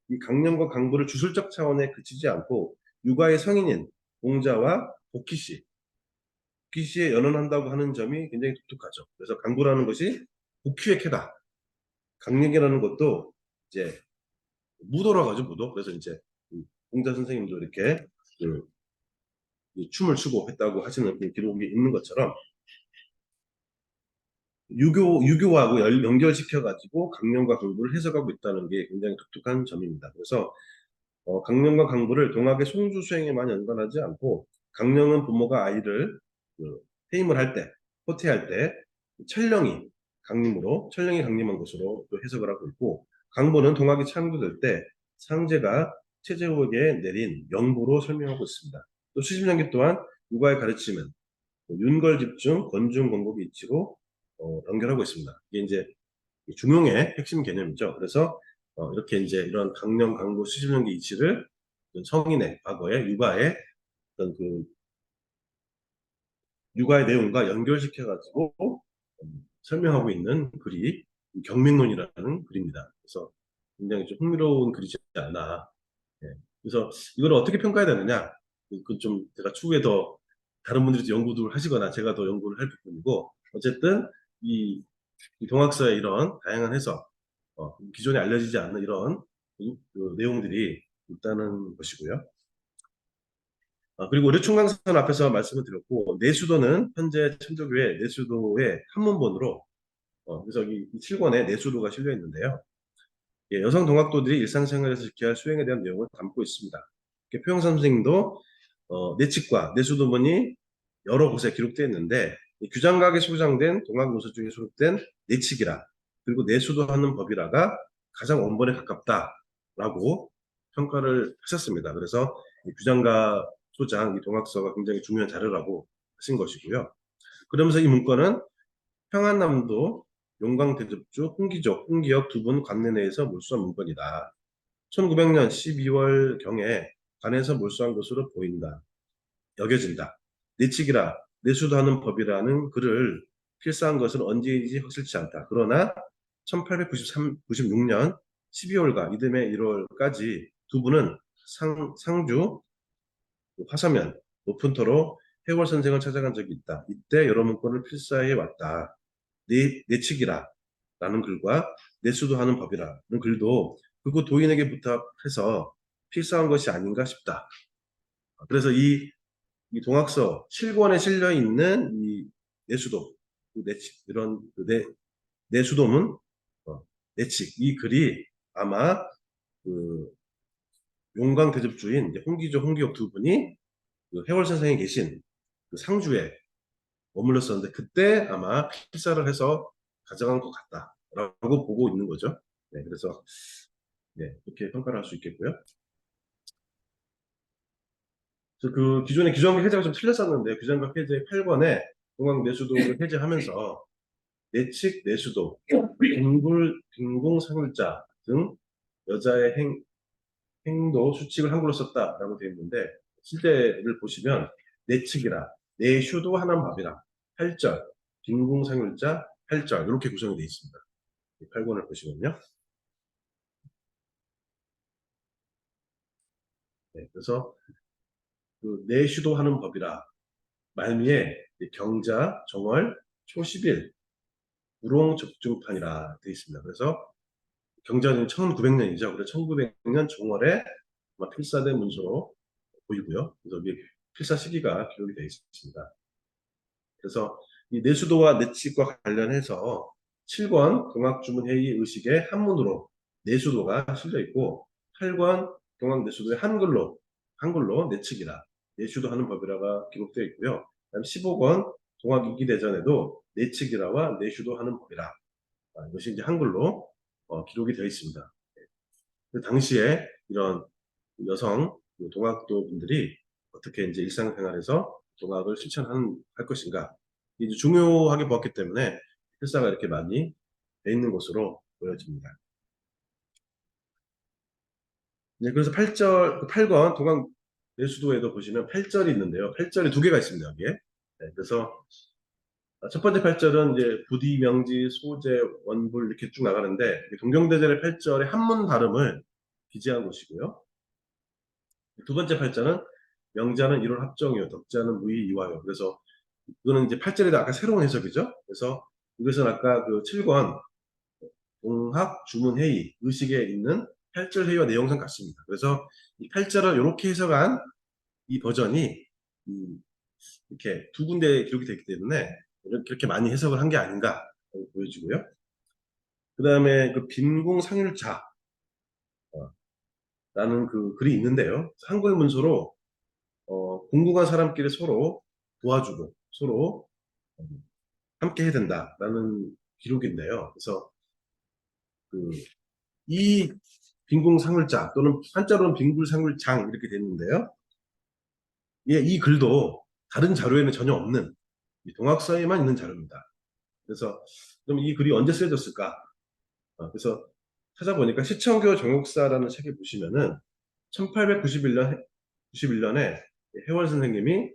이 강령과 강부를 주술적 차원에 그치지 않고 육아의 성인인 공자와 복희씨, 복희씨에 연원한다고 하는 점이 굉장히 독특하죠. 그래서 강부라는 것이 복희의 캐다. 강령이라는 것도 이제 무도라고 하죠, 무도. 그래서 이제 공자 선생님도 이렇게 이 춤을 추고 했다고 하시는 그 기록이 있는 것처럼 유교하고 연결시켜가지고 강령과 강부를 해석하고 있다는 게 굉장히 독특한 점입니다. 그래서 강령과 강부를 동학의 송주 수행에만 연관하지 않고 강령은 부모가 아이를 해임을 할 때, 호태할 때 철령이 철령이 강림한 것으로 또 해석을 하고 있고 강부는 동학이 창조될 때 상제가 최재우에게 내린 명부로 설명하고 있습니다. 또 수십년기 동안 육아의 가르침은 윤걸집중, 권중권고의 이치로 연결하고 있습니다. 이게 이제 중용의 핵심 개념이죠. 그래서 이렇게 이제 이런 강령, 강부, 수십년기 이치를 성인의 과거의 어떤 그 육아의 내용과 연결시켜가지고 설명하고 있는 글이 경맹론이라는 글입니다. 그래서 굉장히 좀 흥미로운 글이지 않나. 예. 그래서 이걸 어떻게 평가해야 되느냐? 그건 좀 제가 추후에 더 다른 분들이 연구를 하시거나 제가 더 연구를 할 부분이고 어쨌든 이 동학서의 이런 다양한 해석, 기존에 알려지지 않는 이런 그 내용들이 있다는 것이고요. 그리고 의료총강선 앞에서 말씀을 드렸고 내수도는 현재 천주교회 내수도의 한문본으로 그래서 이 7권에 내수도가 실려 있는데요. 예, 여성 동학도들이 일상생활에서 지켜야 할 수행에 대한 내용을 담고 있습니다. 표영선 선생님도 내칙과 내수도문이 여러 곳에 기록되어 있는데 이 규장각에 소장된 동학노서 중에 수록된 내칙이라 그리고 내수도하는 법이라가 가장 원본에 가깝다라고 평가를 하셨습니다. 그래서 이 규장각 소장 이 동학서가 굉장히 중요한 자료라고 하신 것이고요. 그러면서 이 문건은 평안남도 용광대접주 홍기족, 홍기역 두 분 관내 내에서 몰수한 문건이다. 1900년 12월경에 관에서 몰수한 것으로 여겨진다. 내칙이라 내수도하는 법이라는 글을 필사한 것은 언제인지 확실치 않다. 그러나 1896년 12월과 이듬해 1월까지 두 분은 상주 화서면 높은 터로 해월 선생을 찾아간 적이 있다. 이때 여러 문건을 필사해 왔다. 내칙이라 라는 글과 내수도하는 법이라는 글도 그거 도인에게 부탁해서 필사한 것이 아닌가 싶다. 그래서 이 동학서 7권에 실려 있는 이 내수도, 내칙, 이런 내수도문, 내칙, 이 글이 아마 그 용광 대접주인 홍기조, 홍기옥 두 분이 그 해월 선생이 계신 그 상주에 머물렀었는데 그때 아마 필사를 해서 가져간 것 같다라고 보고 있는 거죠. 네, 그래서 네, 이렇게 평가를 할 수 있겠고요. 그래서 그 기존의 규정각 해제가 좀 틀렸었는데 규정각 해제 8권에 동학 내수도를 해제하면서 내칙, 내수도, 빈궁상을자 등 여자의 행도, 수칙을 한글로 썼다라고 되어 있는데 실제를 보시면 내칙이라, 내슈도 하나밥이라, 8절, 빈궁상을자 8절 이렇게 구성이 되어 있습니다. 8권을 보시면요. 네, 그래서 그 내슈도 하는 법이라 말미에 경자, 정월, 초 10일 우롱 적중판이라 되어 있습니다. 그래서 경자는 1900년이죠. 그래서 1900년 정월에 아마 필사된 문서로 보이고요. 그래서 여기 필사 시기가 기록이 되어 있습니다. 그래서 이 내수도와 내칙과 관련해서 7권 동학주문회의 의식의 한문으로 내수도가 실려 있고 8권 동학내수도의 한글로 내칙이라 내수도 하는 법이라가 기록되어 있고요. 그다음 15권 동학이기대전에도 내칙이라와 내수도 하는 법이라 이것이 이제 한글로 기록이 되어 있습니다. 그 당시에 이런 여성 동학도 분들이 어떻게 이제 일상생활에서 동학을 할 것인가 이제 중요하게 보았기 때문에 필사가 이렇게 많이 돼 있는 것으로 보여집니다. 네, 그래서 8권 동학 내수도에도 보시면 8절이 있는데요. 8절이 두 개가 있습니다. 여기에. 네, 그래서 첫 번째 8절은 이제 부디, 명지, 소재, 원불 이렇게 쭉 나가는데 동경대전의 8절의 한문 발음을 기재한 곳이고요. 두 번째 팔자는 명자는 1월 합정이요, 덕자는 무의 이화요. 그래서 이거는 이제 팔자에 아까 새로운 해석이죠. 그래서 이것은 아까 그 7권 동학 주문 회의 의식에 있는 팔절 회의와 내용상 같습니다. 그래서 이 팔자를 이렇게 해석한 이 버전이 이렇게 두 군데 기록이 되기 때문에 이렇게 많이 해석을 한 게 아닌가 보여지고요. 그 다음에 그 빈궁상율자 라는 그 글이 있는데요. 한글 문서로 궁극한 사람끼리 서로 도와주고 서로 함께 해야 된다라는 기록인데요. 그래서 그 이 빈궁상울자 또는 한자로는 빈굴상울장 이렇게 됐는데요. 예, 이 글도 다른 자료에는 전혀 없는 이 동학서에만 있는 자료입니다. 그래서 그럼 이 글이 언제 쓰여졌을까? 그래서 찾아보니까 시청교 정욕사라는 책에 보시면은 1891년에 해월 선생님이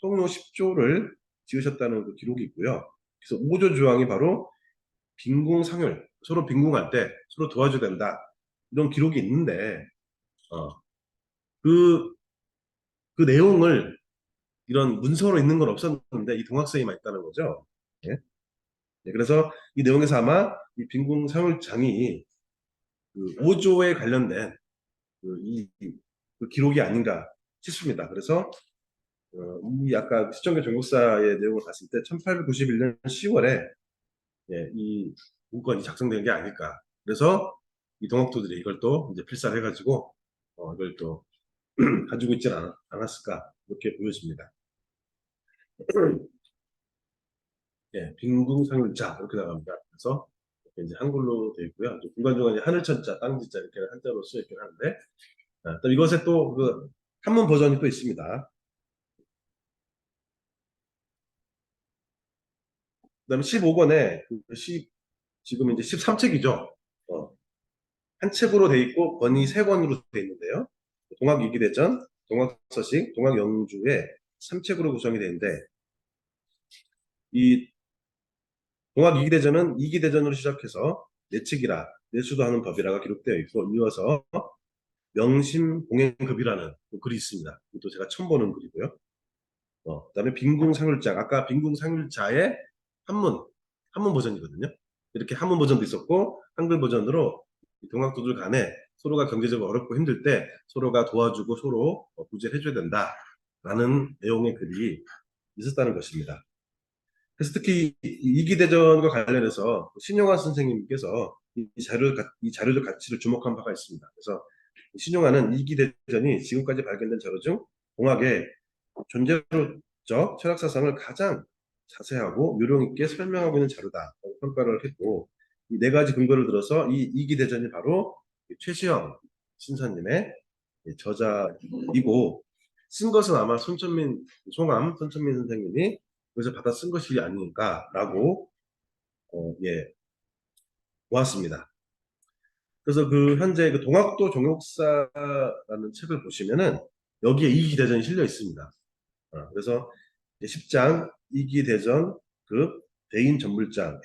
성묘 10조를 지으셨다는 그 기록이 있고요. 그래서 5조 조항이 바로 빈궁상율, 서로 빈궁할 때 서로 도와줘야 된다. 이런 기록이 있는데, 어, 그, 그 내용을 이런 문서로 있는 건 없었는데 이 동학서에만 있다는 거죠. 예? 네, 그래서 이 내용에서 아마 이 빈궁상율장이 그 5조에 관련된 그 기록이 아닌가 싶습니다. 그래서 이 아까 시청교 정국사의 내용을 봤을 때 1891년 10월에 예, 이 문건이 작성된 게 아닐까. 그래서 이 동학도들이 이걸 또 이제 필사를 해가지고 이걸 또 가지고 있지 않았을까 이렇게 보여집니다. 예, 빈궁상률자 이렇게 나갑니다. 그래서 이렇게 이제 한글로 되어 있고요. 중간중간 이제 하늘천자, 땅지자 이렇게 한자로 쓰여 있긴 하는데 또 이것에 또 그 한문 버전이 또 있습니다. 그다음에 15권에 지금 이제 13책이죠. 한 책으로 돼 있고 권이 세 권으로 돼 있는데요. 동학이기대전, 동학서식, 동학영주의 3책으로 구성이 되는데 이 동학이기대전은 이기대전으로 시작해서 내측이라 내수도하는 법이라가 기록되어 있고 이어서 명심공행급이라는 글이 있습니다. 이것도 제가 처음 보는 글이고요. 그다음에 빈궁상률자, 아까 빈궁상률자의 한문 한문 버전이거든요. 이렇게 한문 버전도 있었고 한글 버전으로 동학도들 간에 서로가 경제적으로 어렵고 힘들 때 서로가 도와주고 서로 구제를 해줘야 된다라는 내용의 글이 있었다는 것입니다. 그래서 특히 이기대전과 관련해서 신용환 선생님께서 이 자료적 가치를 주목한 바가 있습니다. 그래서 신용환은 이기대전이 지금까지 발견된 자료 중 동학의 존재론적 철학 사상을 가장 자세하고 요령 있게 설명하고 있는 자료다라고 평가를 했고 이 네 가지 근거를 들어서 이 이기대전이 바로 최시영 신사님의 저자이고 쓴 것은 아마 손천민 선생님이 그래서 받아 쓴 것이 아닌가라고 예 보았습니다. 그래서 그 현재 그 동학도 종역사라는 책을 보시면은 여기에 이기대전이 실려 있습니다. 그래서 10장 이기대전 그 대인 전물장에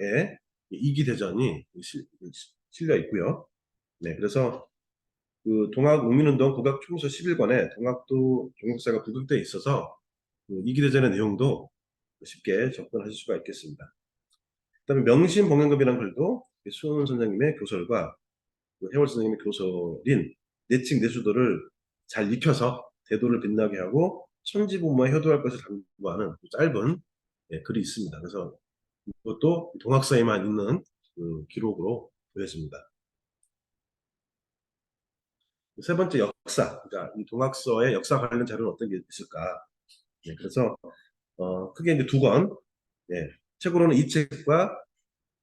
이기대전이 실려 있고요. 네, 그래서 그 동학국민운동 국악총서 11권에 동학도 종역사가 부각되어 있어서 그 이기대전의 내용도 쉽게 접근하실 수가 있겠습니다. 그다음에 명심공연급이라는 글도 수원 선생님의 교설과 그 해월 선생님의 교설인 내칙 내수도를 잘 익혀서 대도를 빛나게 하고 천지부모에 효도할 것을 당부하는 짧은 글이 있습니다. 그래서 이것도 동학서에만 있는 그 기록으로 보여집니다. 세 번째 역사, 그러니까 이 동학서의 역사 관련 자료는 어떤 게 있을까? 그래서 크게 이제 두 권, 책으로는 이 책과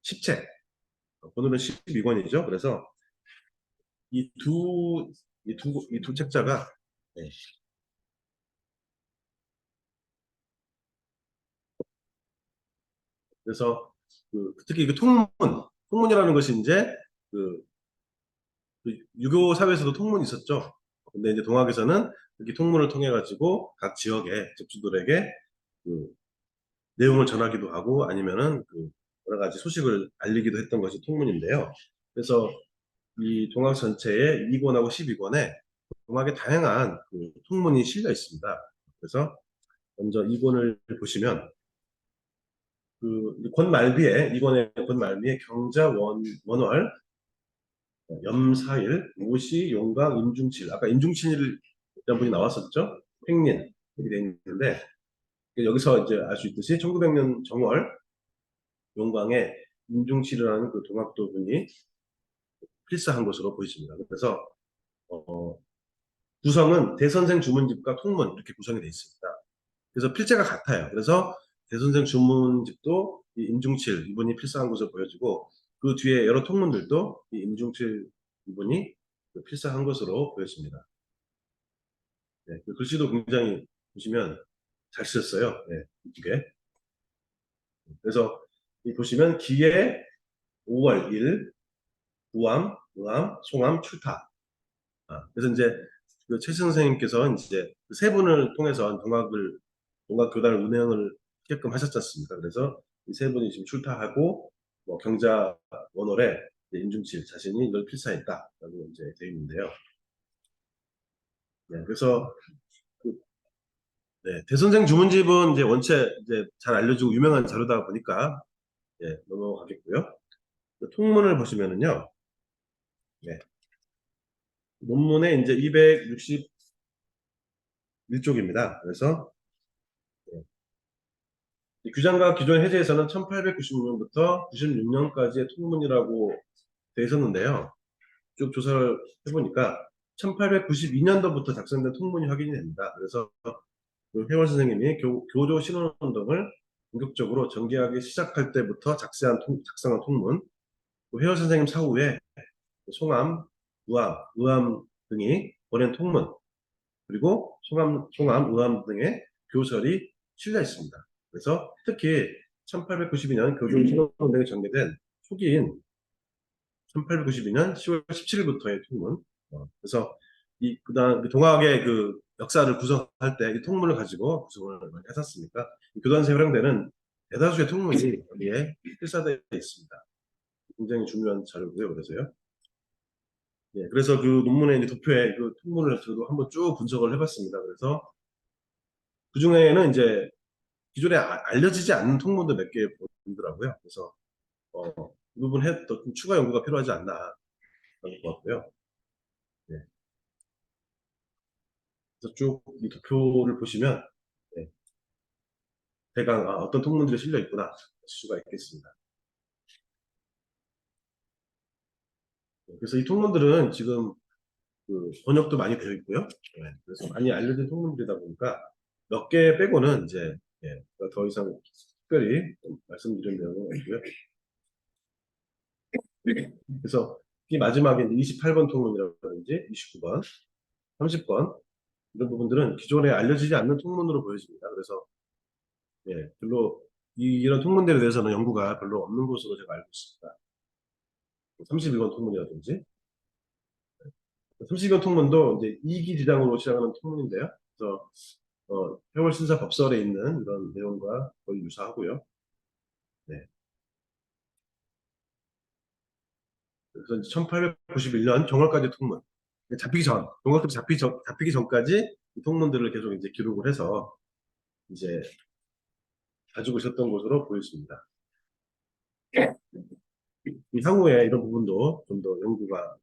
10책, 오늘은 12권이죠. 그래서 이 두 책자가 예, 그래서 특히 그 통문이라는 것이 이제 그, 그 유교 사회에서도 통문이 있었죠. 근데 이제 동학에서는 이렇게 통문을 통해 가지고 각 지역의 접주들에게 그 내용을 전하기도 하고 아니면은 그 여러 가지 소식을 알리기도 했던 것이 통문인데요. 그래서 이 동학 전체에 2권하고 12권에 동학의 다양한 그 통문이 실려 있습니다. 그래서 먼저 2권을 보시면 그 권말비에 이권의 권말비에 경자 원월 염사일 오시 용강 임중칠 아까 임중칠이라는 분이 나왔었죠. 횡린 이렇게 돼 있는데 여기서 이제 알 수 있듯이 1900년 정월 용광에 임중칠이라는 그 동학도 분이 필사한 것으로 보여집니다. 그래서 어, 구성은 대선생 주문집과 통문 이렇게 구성이 되어 있습니다. 그래서 필제가 같아요. 그래서 대선생 주문집도 이 임중칠 이분이 필사한 것으로 보여지고 그 뒤에 여러 통문들도 이 임중칠 이분이 그 필사한 것으로 보여집니다. 네, 그 글씨도 굉장히 보시면 잘 쓰셨어요. 네, 이게. 그래서 이 보시면 기에 5월 1, 우암, 의암, 송암, 출타. 그래서 이제 그 최 선생님께서 이제 그 세 분을 통해서 동학교단을 운영을 하게끔 하셨지 않습니까? 그래서 이 세 분이 지금 출타하고 뭐 경자 원월에 이제 임중칠 자신이 이걸 필사했다라고 이제 되어 있는데요. 네, 그래서 그, 네, 대선생 주문집은 이제 원체 이제 잘 알려지고 유명한 자료다 보니까 넘어가겠고요. 그 통문을 보시면은요. 네, 논문에 이제 261쪽입니다. 그래서 이 규장과 기존 해제에서는 1896년부터 96년까지의 통문이라고 돼 있었는데요. 쭉 조사를 해보니까 1892년도부터 작성된 통문이 확인이 됩니다. 그래서 그 회원 선생님이 교조 신원운동을 본격적으로 전개하기 시작할 때부터 작성한 통문, 그 회원 선생님 사후에 송암, 의암 등이 보낸 통문, 그리고 송암, 의암 등의 교설이 실려 있습니다. 그래서 특히 1892년 교조신원운동이 전개된 초기인 1892년 10월 17일부터의 통문. 그래서 그다음 동학의 그 역사를 구성할 때 이 통문을 가지고 구성을 많이 했었으니까 교단세에 활용되는 대다수의 통문이 여기에 필사되어 있습니다. 굉장히 중요한 자료고요. 그래서요. 예, 그래서 그 논문의 이제 도표에 그 통문을 저도 한번 쭉 분석을 해봤습니다. 그래서 그 중에는 이제 기존에 알려지지 않는 통문도 몇 개 보이더라고요. 그래서 이 부분 더 추가 연구가 필요하지 않나 하는 것 같고요. 네. 그래서 쭉 이 도표를 보시면 네, 대강 어떤 통문들이 실려 있구나 알 수가 있겠습니다. 네, 그래서 이 통문들은 지금 그 번역도 많이 되어 있고요. 네, 그래서 많이 알려진 통문들이다 보니까 몇 개 빼고는 이제 더 이상 특별히 좀 말씀드릴 내용은 없고요. 그래서 이 마지막에 28번 통문이라든지 29번, 30번 이런 부분들은 기존에 알려지지 않는 통문으로 보여집니다. 그래서 별로 이런 통문들에 대해서는 연구가 별로 없는 것으로 제가 알고 있습니다. 32번 통문이라든지 32번 통문도 이제 이기지장으로 시작하는 통문인데요. 그래서 해월신사 법설에 있는 이런 내용과 거의 유사하고요. 네. 그래서 1891년 정월까지 통문 잡히기 전까지 이 통문들을 계속 이제 기록을 해서 이제 가지고 있었던 것으로 보였습니다. 이 향후에 이런 부분도 좀 더 연구가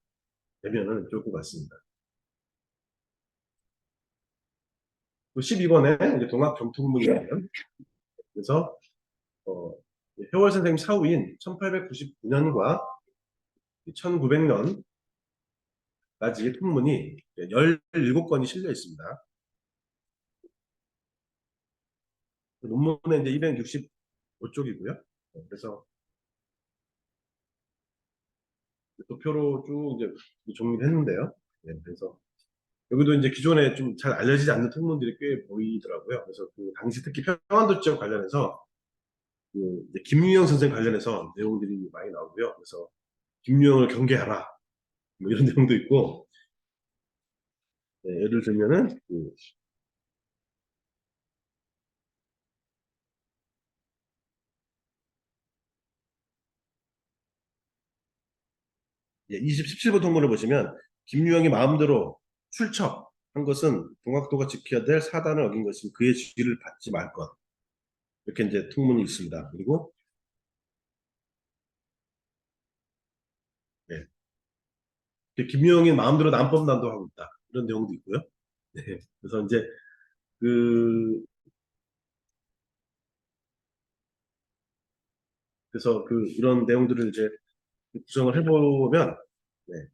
되면은 좋을 것 같습니다. 12번에 이제 동학 정통문이에요. 그래서 효월 선생님 사후인 1899년과 1900년까지 통문이 17건이 실려 있습니다. 논문에 이제 265쪽이고요. 그래서 도표로 쭉 이제 정리를 했는데요. 그래서 여기도 이제 기존에 좀 잘 알려지지 않는 통문들이 꽤 보이더라고요. 그래서 그 당시 특히 평안도 지역 관련해서 그 이제 김유영 선생 관련해서 내용들이 많이 나오고요. 그래서 김유영을 경계하라 뭐 이런 내용도 있고 예를 들면은 17번 통문을 보시면 김유영이 마음대로 출척한 것은 동학도가 지켜야 될 사단을 어긴 것이니 그의 지위를 받지 말 것. 이렇게 이제 통문이 있습니다. 그리고 네. 김유영이 마음대로 난법난도하고 있다. 이런 내용도 있고요. 네. 그래서 이제 그 그래서 이런 내용들을 이제 구성을 해보면 네.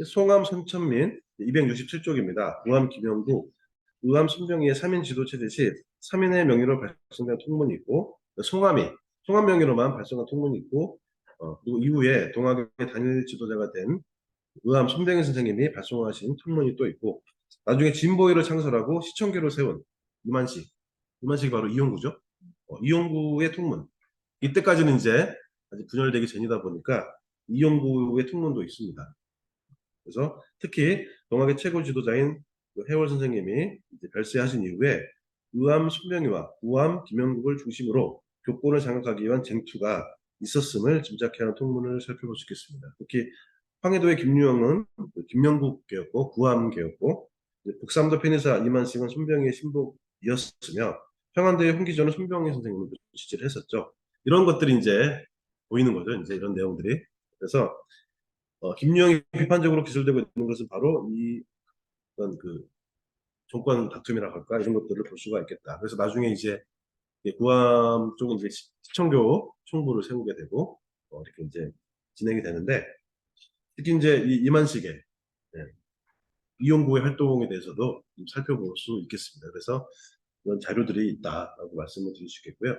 송암 손천민 267쪽입니다. 우암 김영구, 우암 손병희의 3인 지도체 시 3인의 명의로 발송된 통문이 있고 송암 명의로만 발송한 통문이 있고 그리고 이후에 동학의 단일 지도자가 된 우암 손병희 선생님이 발송하신 통문이 또 있고 나중에 진보위를 창설하고 시청교를 세운 이만식이 바로 이용구죠. 이용구의 통문 이때까지는 이제 아직 분열되기 전이다 보니까 이용구의 통문도 있습니다. 그래서 특히 동학의 최고 지도자인 해월 선생님이 이제 별세하신 이후에 우암 손병희와 우암 김영국을 중심으로 교권을 장악하기 위한 쟁투가 있었음을 짐작케 하는 통문을 살펴볼 수 있겠습니다. 특히 황해도의 김유영은 김영국계였고 구암계였고 북삼도 편의사 이만식은 손병희의 신복이었으며 평안도의 홍기전은 손병희 선생님을 지지를 했었죠. 이런 것들이 이제 보이는 거죠. 이제 이런 내용들이. 그래서 김유영이 비판적으로 기술되고 있는 것은 바로 이 어떤 정권 다툼이라 할까 이런 것들을 볼 수가 있겠다. 그래서 나중에 이제 구암 쪽은 이제 시청교 총부를 세우게 되고 이렇게 이제 진행이 되는데 특히 이제 이만식의 예, 이용구의 활동에 대해서도 좀 살펴볼 수 있겠습니다. 그래서 이런 자료들이 있다라고 말씀을 드릴 수 있겠고요.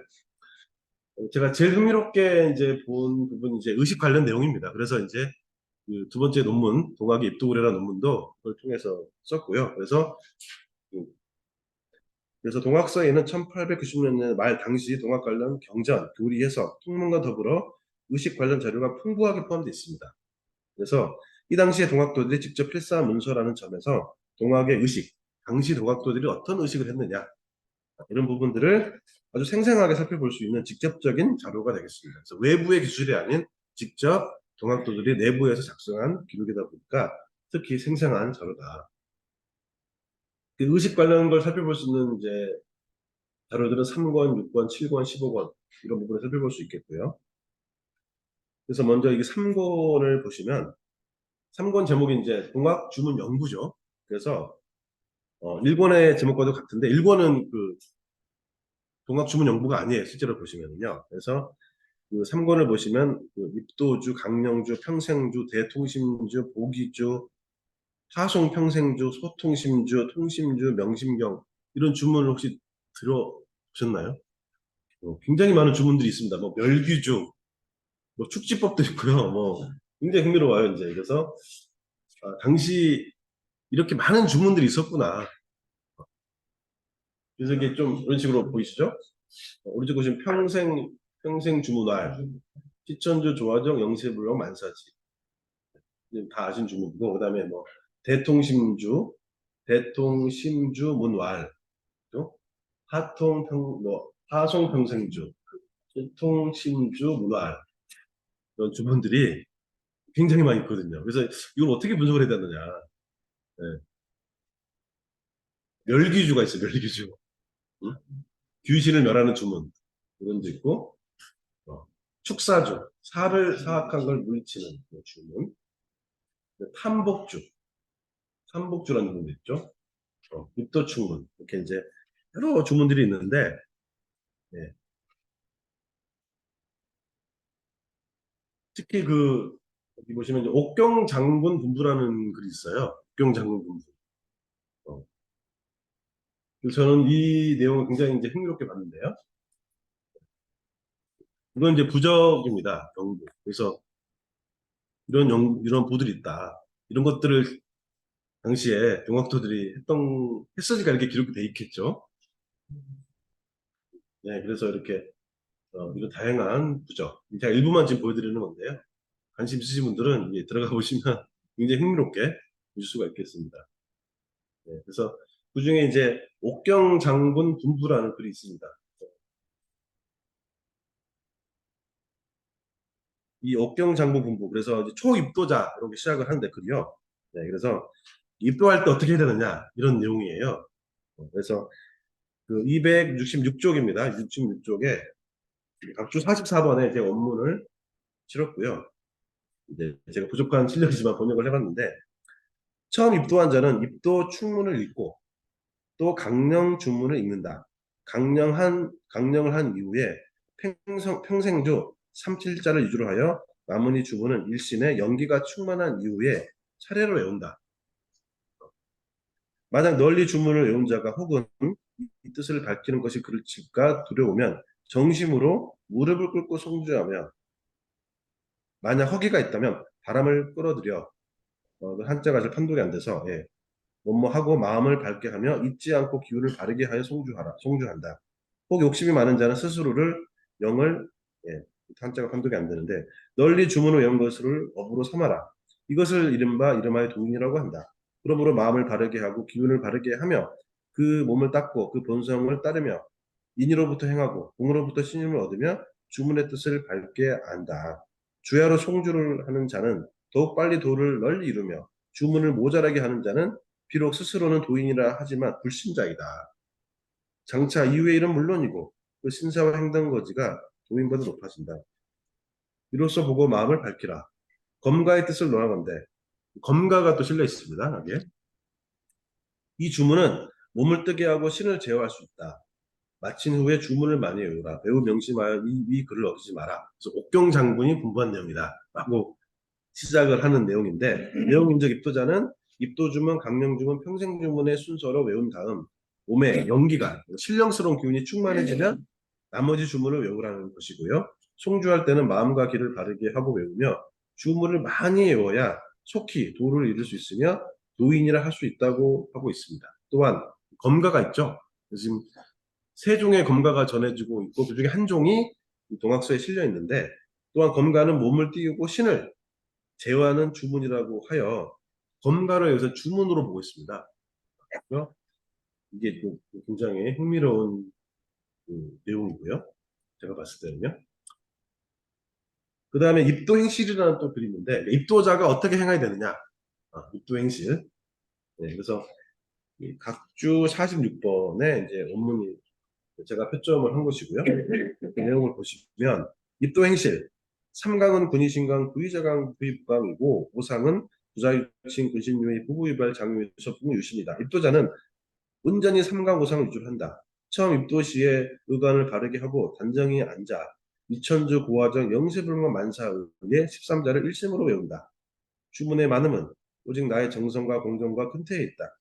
제가 제일 흥미롭게 이제 본 부분이 이제 의식 관련 내용입니다. 그래서 이제 두 번째 논문, 동학의 입도구례라는 논문도 그걸 통해서 썼고요. 그- 그래서 동학서에는 1890년대 말 당시 동학 관련 경전, 교리 해석, 통문과 더불어 의식 관련 자료가 풍부하게 포함되어 있습니다. 그래서 이 당시에 동학도들이 직접 필사 문서라는 점에서 동학의 의식, 당시 동학도들이 어떤 의식을 했느냐 이런 부분들을 아주 생생하게 살펴볼 수 있는 직접적인 자료가 되겠습니다. 그래서 외부의 기술이 아닌 직접 동학도들이 내부에서 작성한 기록이다 보니까 특히 생생한 자료다. 의식 관련 걸 살펴볼 수 있는 이제 자료들은 3권, 6권, 7권, 15권 이런 부분을 살펴볼 수 있겠고요. 그래서 먼저 이게 3권을 보시면 3권 제목이 이제 동학 주문 연구죠. 그래서 1권의 제목과도 같은데 1권은 동학 주문 연구가 아니에요. 실제로 보시면요. 그래서 3권을 보시면 입도주, 강령주, 평생주, 대통심주, 보기주, 화송평생주, 소통심주, 통심주, 명심경 이런 주문을 혹시 들어보셨나요? 굉장히 많은 주문들이 있습니다. 뭐 멸귀주, 뭐 축지법도 있고요. 뭐 굉장히 흥미로워요. 이제 그래서 당시 이렇게 많은 주문들이 있었구나. 그래서 이게 좀 이런 식으로 보이시죠? 오른쪽 보시면 평생 주문할, 시천주, 조화정, 영세불명, 만사지 다 아신 주문이고 그다음에 뭐 대통심주, 문왈, 또 하송평생주, 대통심주, 문왈 이런 주문들이 굉장히 많이 있거든요. 그래서 이걸 어떻게 분석을 해야 되느냐? 네. 멸기주가 있어요. 멸기주. 응? 귀신을 멸하는 주문 이런 도 있고 축사주, 살을 사악한 걸 물리치는 주문, 탐복주라는 주문도 있죠. 입도축문 이렇게 이제 여러 주문들이 있는데 예. 특히 여기 보시면 이제 옥경 장군 분부라는 글이 있어요. 옥경 장군 분부. 어, 그래서 저는 이 내용을 굉장히 이제 흥미롭게 봤는데요. 이건 이제 부적입니다. 경부. 그래서 이런 부들이 있다. 이런 것들을 당시에 동학도들이 했으니까 이렇게 기록이 돼 있겠죠. 네, 그래서 이렇게 이런 다양한 부적. 제가 일부만 지금 보여드리는 건데요. 관심 있으신 분들은 들어가 보시면 굉장히 흥미롭게 보실 수가 있겠습니다. 네, 그래서 그 중에 이제 옥경 장군 분부라는 글이 있습니다. 이 옥경장부 분부, 그래서 이제 초입도자 이렇게 시작을 하는데 글이요. 네, 그래서 입도할 때 어떻게 해야 되느냐 이런 내용이에요. 그래서 그 266쪽입니다. 66쪽에 각주 44번에 제 원문을 실었고요. 이제 제가 부족한 실력이지만 번역을 해봤는데, 처음 입도한 자는 입도 충문을 읽고 또 강령 주문을 읽는다. 강령을 한 이후에 평생주 3, 7자를 위주로 하여 나머지 주문은 일신에 연기가 충만한 이후에 차례로 외운다. 만약 널리 주문을 외운 자가 혹은 이 뜻을 밝히는 것이 그를까 두려우면 정심으로 무릎을 꿇고 송주하며, 만약 허기가 있다면 바람을 끌어들여, 그 한자가 잘 판독이 안 돼서, 예, 뭐뭐 하고 마음을 밝게 하며 잊지 않고 기운을 바르게 하여 송주한다. 혹 욕심이 많은 자는 스스로를 영을, 예, 한자가 판독이 안 되는데, 널리 주문을 외운 것을 업으로 삼아라. 이것을 이름하여 도인이라고 한다. 그러므로 마음을 바르게 하고 기운을 바르게 하며 그 몸을 닦고 그 본성을 따르며 인으로부터 행하고 공으로부터 신임을 얻으며 주문의 뜻을 밝게 안다. 주야로 송주를 하는 자는 더욱 빨리 도를 널리 이루며 주문을 모자라게 하는 자는 비록 스스로는 도인이라 하지만 불신자이다. 장차 이후의 일은 물론이고 그 신사와 행동거지가 도인보다 높아진다. 이로써 보고 마음을 밝히라. 검가의 뜻을 논하건대, 검가가 또 실려 있습니다. 여기에. 이 주문은 몸을 뜨게 하고 신을 제어할 수 있다. 마친 후에 주문을 많이 외우라. 매우 명심하여 이 글을 어기지 마라. 그래서 옥경 장군이 분부한 내용이다. 라고 시작을 하는 내용인데, 내용인적 입도자는 입도주문, 강령주문, 평생주문의 순서로 외운 다음 몸에 연기가, 신령스러운 기운이 충만해지면 나머지 주문을 외우라는 것이고요. 송주할 때는 마음과 귀를 바르게 하고 외우며 주문을 많이 외워야 속히 도를 이룰 수 있으며 도인이라 할 수 있다고 하고 있습니다. 또한 검가가 있죠. 지금 세 종의 검가가 전해지고 있고 그중에 한 종이 동학서에 실려 있는데, 또한 검가는 몸을 띄우고 신을 제어하는 주문이라고 하여 검가를 여기서 주문으로 보고 있습니다. 그래서 이게 굉장히 흥미로운 내용이고요. 제가 봤을 때는요. 그 다음에 입도행실이라는 또 글이 있는데, 입도자가 어떻게 행해야 되느냐. 입도행실. 네, 그래서 이 각주 46번에 이제 원문이 제가 표점을 한 것이고요. 그 내용을 보시면 입도행실, 삼강은 군의신강, 부의자강, 부의부강이고 오상은 부자유칭, 근신유의, 부부유발, 장유에서 부유신이다. 입도자는 온전히 삼강 오상을 위주로 한다. 처음 입도 시에 의관을 바르게 하고 단정히 앉아 이천주 고화정 영세불만 만사의에 13자를 일심으로 외운다. 주문의 많음은 오직 나의 정성과 공정과 근태에 있다.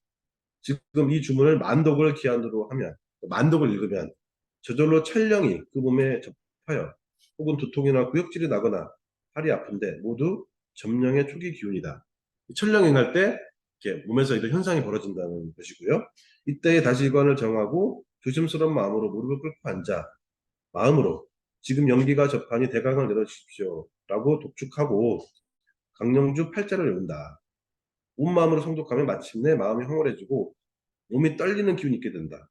지금 이 주문을 만독을 기한으로 하면, 만독을 읽으면 저절로 찰령이 그 몸에 접하여 혹은 두통이나 구역질이 나거나 팔이 아픈데 모두 점령의 초기 기운이다. 찰령 행할 때 이렇게 몸에서 이런 현상이 벌어진다는 것이고요. 이때에 다시 일관을 정하고 조심스러운 마음으로 무릎을 꿇고 앉아 마음으로 지금 연기가 접하니 대강을 내려주십시오 라고 독축하고 강령주 팔자를 외운다. 온 마음으로 성독하면 마침내 마음이 황홀해지고 몸이 떨리는 기운이 있게 된다.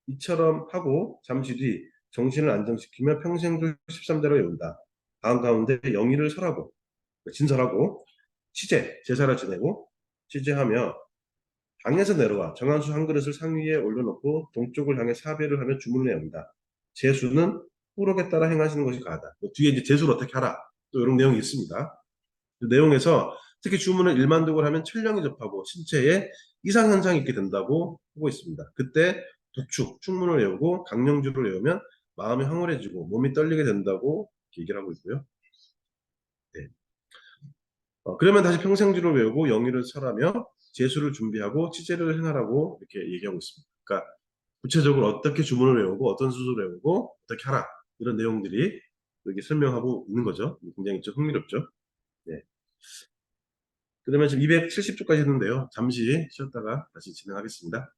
이처럼 하고 잠시 뒤 정신을 안정시키며 평생줄 13대로 외운다. 다음 가운데 영의를 설하고 진설하고 제사를 지내고 취재하며 방에서 내려와 정한수 한 그릇을 상 위에 올려놓고 동쪽을 향해 사배를 하며 주문을 외운다. 제수는 후록에 따라 행하시는 것이 가하다. 뒤에 이제 제수를 어떻게 하라, 또 이런 내용이 있습니다. 그 내용에서 특히 주문을 일만독을 하면 천령이 접하고 신체에 이상 현상이 있게 된다고 하고 있습니다. 그때 독축, 충문을 외우고 강령주를 외우면 마음이 황홀해지고 몸이 떨리게 된다고 얘기를 하고 있고요. 네. 그러면 다시 평생주를 외우고 영의를 설하며 제수를 준비하고 치제를 행하라고 이렇게 얘기하고 있습니다. 그러니까 구체적으로 어떻게 주문을 외우고 어떤 수술을 외우고 어떻게 하라, 이런 내용들이 여기 설명하고 있는 거죠. 굉장히 좀 흥미롭죠. 네. 그러면 지금 270쪽까지 했는데요. 잠시 쉬었다가 다시 진행하겠습니다.